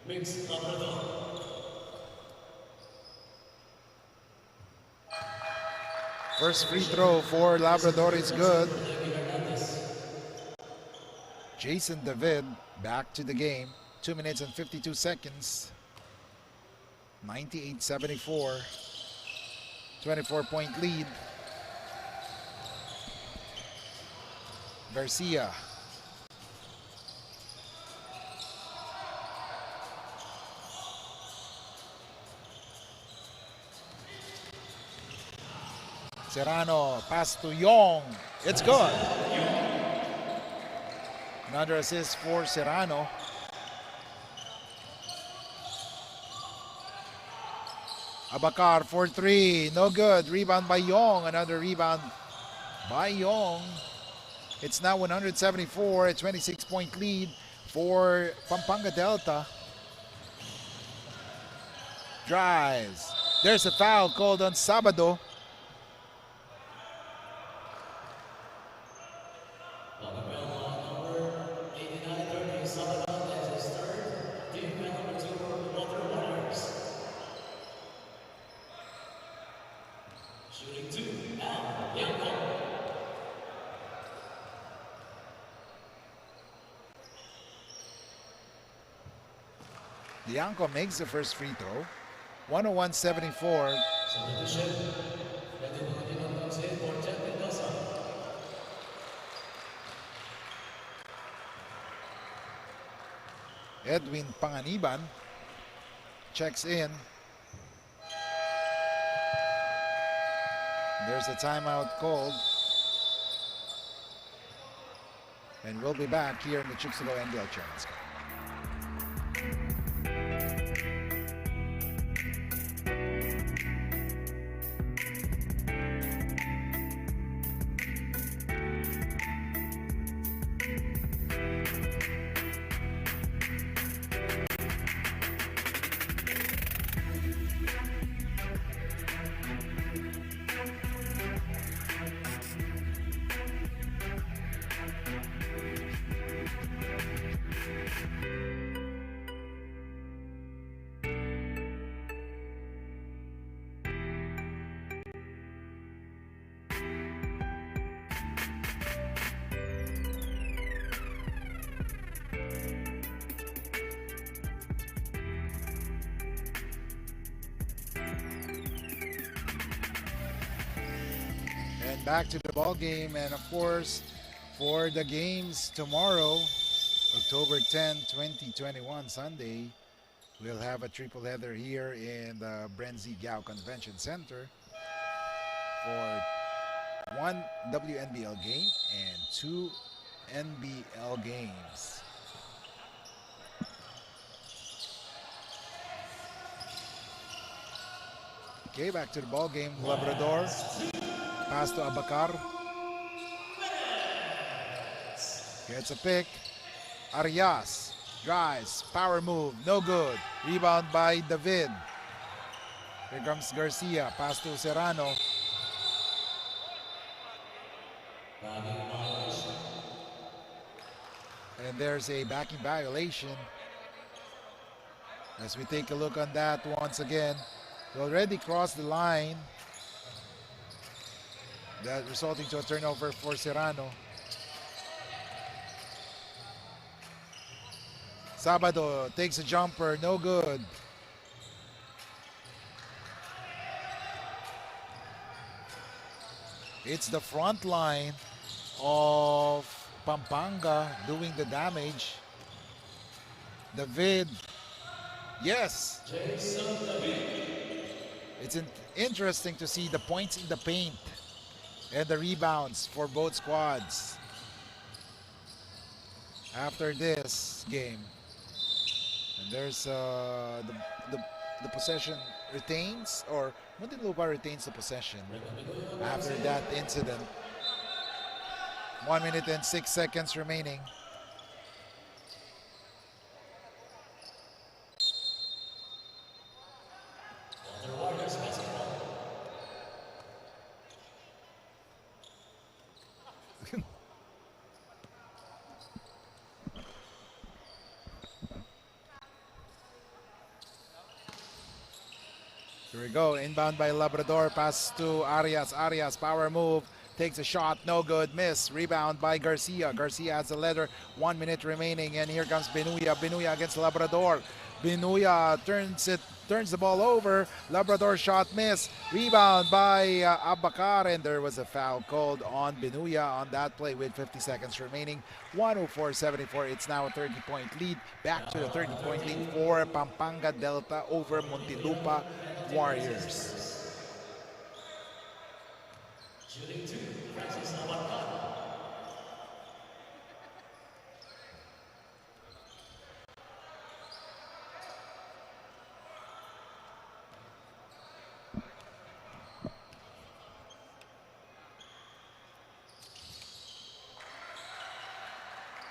Mix Labrador. First free throw for Labrador is good. Jason David back to the game. 2 minutes and 52 seconds. 98-74. 24-point lead. Garcia. Serrano, pass to Young. It's good. Another assist for Serrano. Abacar for three, no good. Rebound by Young. Another rebound by Young. It's now 174, a 26-point lead for Pampanga Delta. Drives. There's a foul called on Sabado. Bianco makes the first free throw. 101-74. Edwin Panganiban checks in. There's a timeout called. And we'll be back here in the Chooks-to-Go NBL Chairman's Cup. Back to the ball game, and of course for the games tomorrow, October 10, 2021, Sunday, we'll have a triple header here in the Brenzy Gao Convention Center for 1 WNBL game and 2 NBL games. Okay, back to the ball game. Labrador. Pass to Abacar. Gets a pick. Arias drives. Power move. No good. Rebound by David. Here comes Garcia. Pass to Serrano. And there's a backing violation. As we take a look on that once again. They already crossed the line. That resulting to a turnover for Serrano. Sabado takes a jumper, no good. It's the front line of Pampanga doing the damage. David, yes. It's interesting to see the points in the paint and the rebounds for both squads after this game. And there's the possession retains, or Muntinlupa retains the possession after that incident. 1 minute and 6 seconds remaining. Here we go, inbound by Labrador, pass to Arias. Arias, power move, takes a shot, no good, miss. Rebound by Garcia. Garcia has a leather, 1 minute remaining, and here comes Benuya. Benuya against Labrador. Benuya turns the ball over. Labrador shot miss. Rebound by Abacar, and there was a foul called on Benuya on that play with 50 seconds remaining. 104-74. It's now a 30-point lead. Back to the 30-point lead for Pampanga Delta over Muntinlupa Warriors.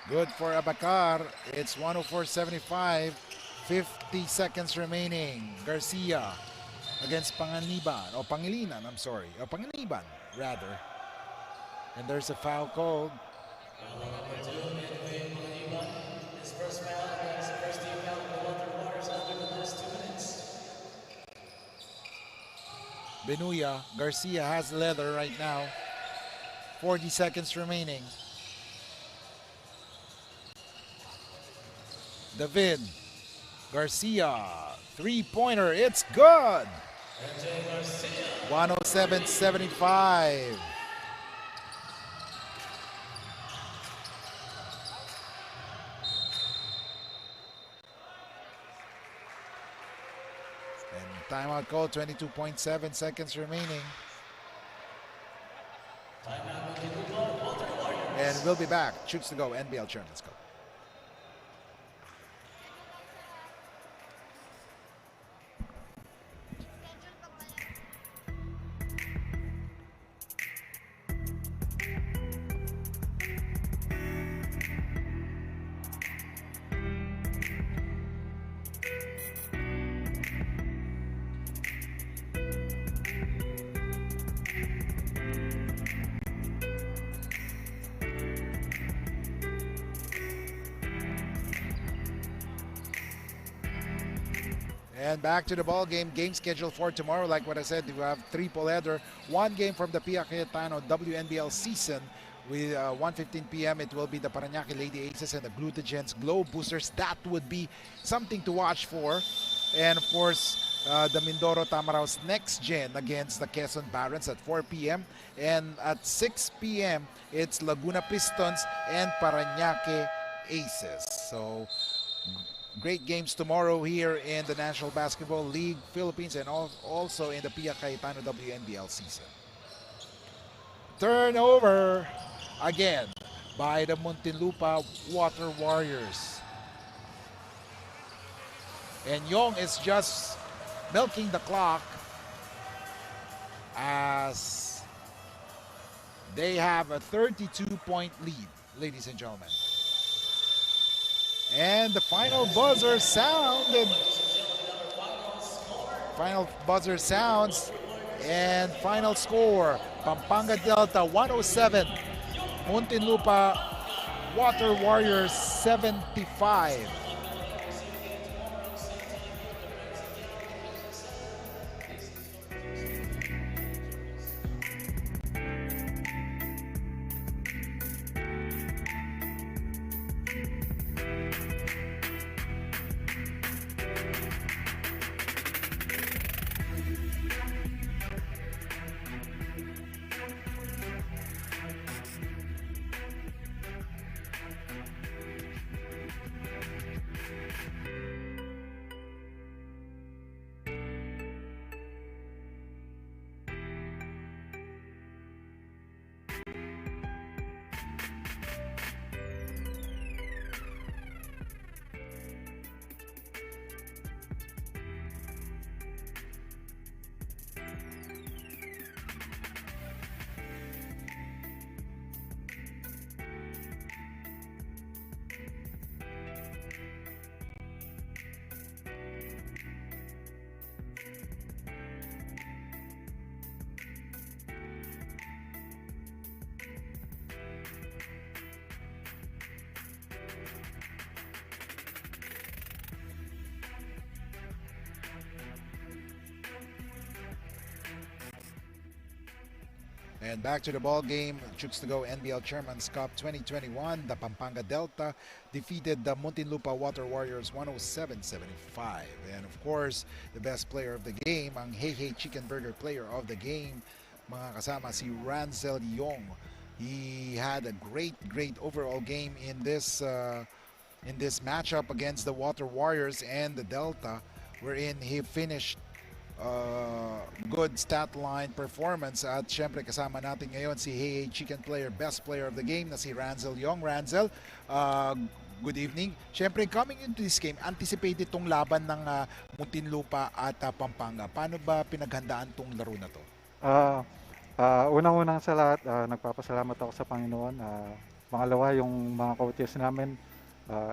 Good for Abacar. It's 104-75. 50 seconds remaining. Garcia against Panganiban, or Pangilinan, I'm sorry. Or Panganiban, rather. And there's a foul called. Benuya. Garcia has leather right now. 40 seconds remaining. David. Garcia. Three-pointer. It's good. 107-75. timeout call, 22.7 seconds remaining. And we'll be back. Chooks-to-Go, NBL Chairman's Cup. And back to the ball game. Game schedule for tomorrow. Like what I said, we have triple header. One game from the Pia Cayetano WNBL season. With 1:15 p.m. it will be the Parañaque Lady Aces and the Glutogens Glow Boosters. That would be something to watch for. And of course, the Mindoro Tamaraos next gen against the Quezon Barons at 4 p.m. And at 6 p.m. it's Laguna Pistons and Parañaque Aces. So great games tomorrow here in the National Basketball League Philippines and also in the Pia Cayetano WNBL season. Turnover again by the Muntinlupa Water Warriors. And Yong is just milking the clock as they have a 32-point lead, ladies and gentlemen. And the final buzzer sounded. Final buzzer sounds. And final score, Pampanga Delta 107. Muntinlupa Water Warriors 75. And back to the ball game, Chooks-to-Go NBL Chairman's Cup 2021. The Pampanga Delta defeated the Muntinlupa Water Warriors 107-75. And of course, the best player of the game, ang Hey Hey Chicken Burger player of the game, mga kasama si Ranzel Yong. He had a great overall game in this matchup against the Water Warriors and the Delta, wherein he finished good stat line performance. At syempre kasama natin ngayon si Hey Chicken player, best player of the game na si Ranzel Yong. Ranzel, good evening. Syempre coming into this game, anticipated tong laban ng Muntinlupa at Pampanga. Paano ba pinaghandaan tong laro na to? Unang-unang sa lahat, nagpapasalamat ako sa Panginoon. Pangalawa, yung mga coaches namin,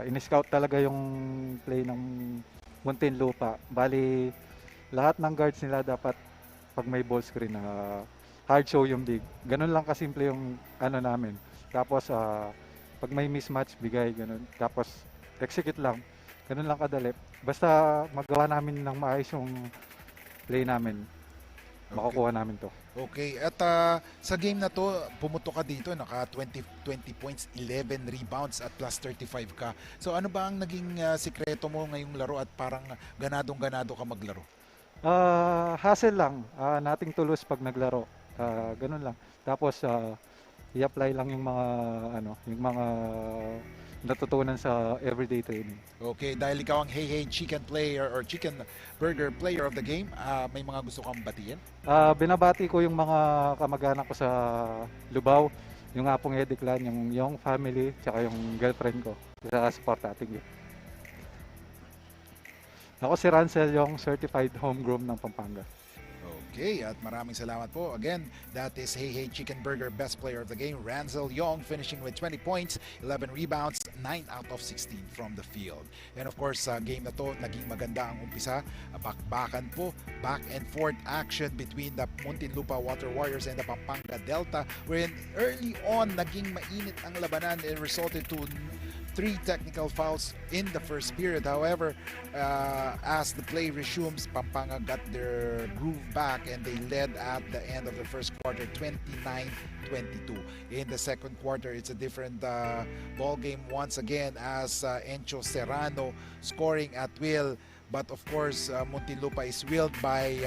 in-scout talaga yung play ng Muntinlupa. Bali, lahat ng guards nila dapat pag may ball screen, hard show yung big. Ganun lang kasimple yung ano namin. Tapos pag may mismatch, bigay ganun. Tapos execute lang. Ganun lang kadali. Basta magawa namin ng maayos yung play namin. Makukuha namin to. Okay, at sa game na to, pumuto ka dito, naka 20 points, 11 rebounds at plus 35 ka. So ano ba ang naging sikreto mo ngayong laro at parang ganadong-ganado ka maglaro? Hustle lang, nating tulos pag naglaro. Ganun lang. Tapos i-apply lang yung mga yung mga natutunan sa everyday training. Okay, dahil ikaw ang Hey Hey Chicken player or Chicken Burger player of the game, may mga gusto kang batiin? Binabati ko yung mga kamag-anak ko sa Lubao, yung Apong Ediclan, yung family, tsaka yung girlfriend ko. Sa support ating yun. Ako si Rancel, yung certified homegrown ng Pampanga. Okay, at maraming salamat po. Again, that is Hey Hey Chicken Burger best player of the game, Ranzel Yong, finishing with 20 points, 11 rebounds, 9 out of 16 from the field. And of course, sa game na to, naging maganda ang umpisa. Bakbakan po, back and forth action between the Muntinlupa Water Warriors and the Pampanga Delta, wherein early on, naging mainit ang labanan and resulted to 3 technical fouls in the first period. However, as the play resumes, Pampanga got their groove back and they led at the end of the first quarter 29-22. In the second quarter, it's a different ball game once again as Encho Serrano scoring at will. But of course, Muntinlupa is willed by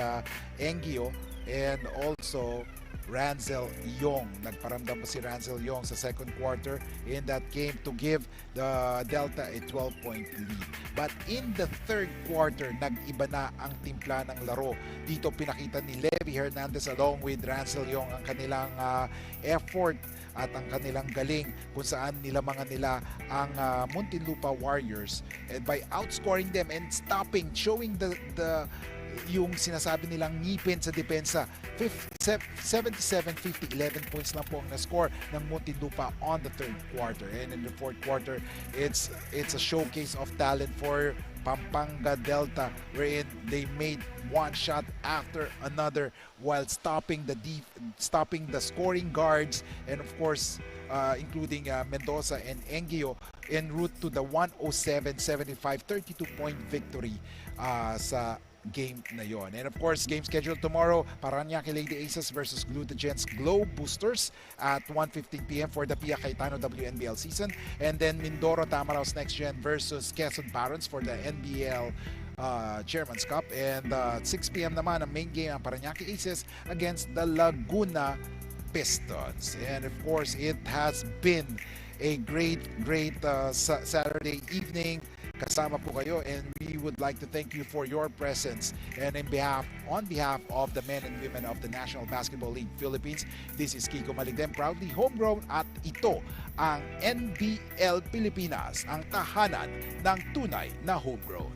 Engio and also Ranzel Yong. Nagparamdam pa si Ranzel Yong sa second quarter in that game to give the Delta a 12-point lead. But in the third quarter, nag-iba na ang timpla ng laro. Dito pinakita ni Levi Hernandez along with Ranzel Yong ang kanilang effort at ang kanilang galing kung saan nilamangan nila ang Muntinlupa Warriors and by outscoring them and showing yung sinasabi nilang ngipin sa depensa. 77-50, 11 points lang po ang na-score ng Muntinlupa on the third quarter. And in the fourth quarter, it's a showcase of talent for Pampanga Delta, wherein they made one shot after another while stopping the scoring guards and of course including Mendoza and Engio en route to the 107-75 32-point victory sa game na yon. And of course, game scheduled tomorrow, Paranaque Lady Aces versus Glutagens Globe Boosters at 1:15 p.m. for the Pia Cayetano WNBL season. And then Mindoro Tamaraos Next Gen versus Quezon Barons for the NBL Chairman's Cup. And 6 p.m. naman ang main game ang Paranaque Aces against the Laguna Pistons. And of course, it has been a great Saturday evening. Kasama po kayo and we would like to thank you for your presence and on behalf of the men and women of the National Basketball League Philippines, this is Kiko Maligden, proudly homegrown at ito ang NBL Pilipinas, ang tahanan ng tunay na homegrown.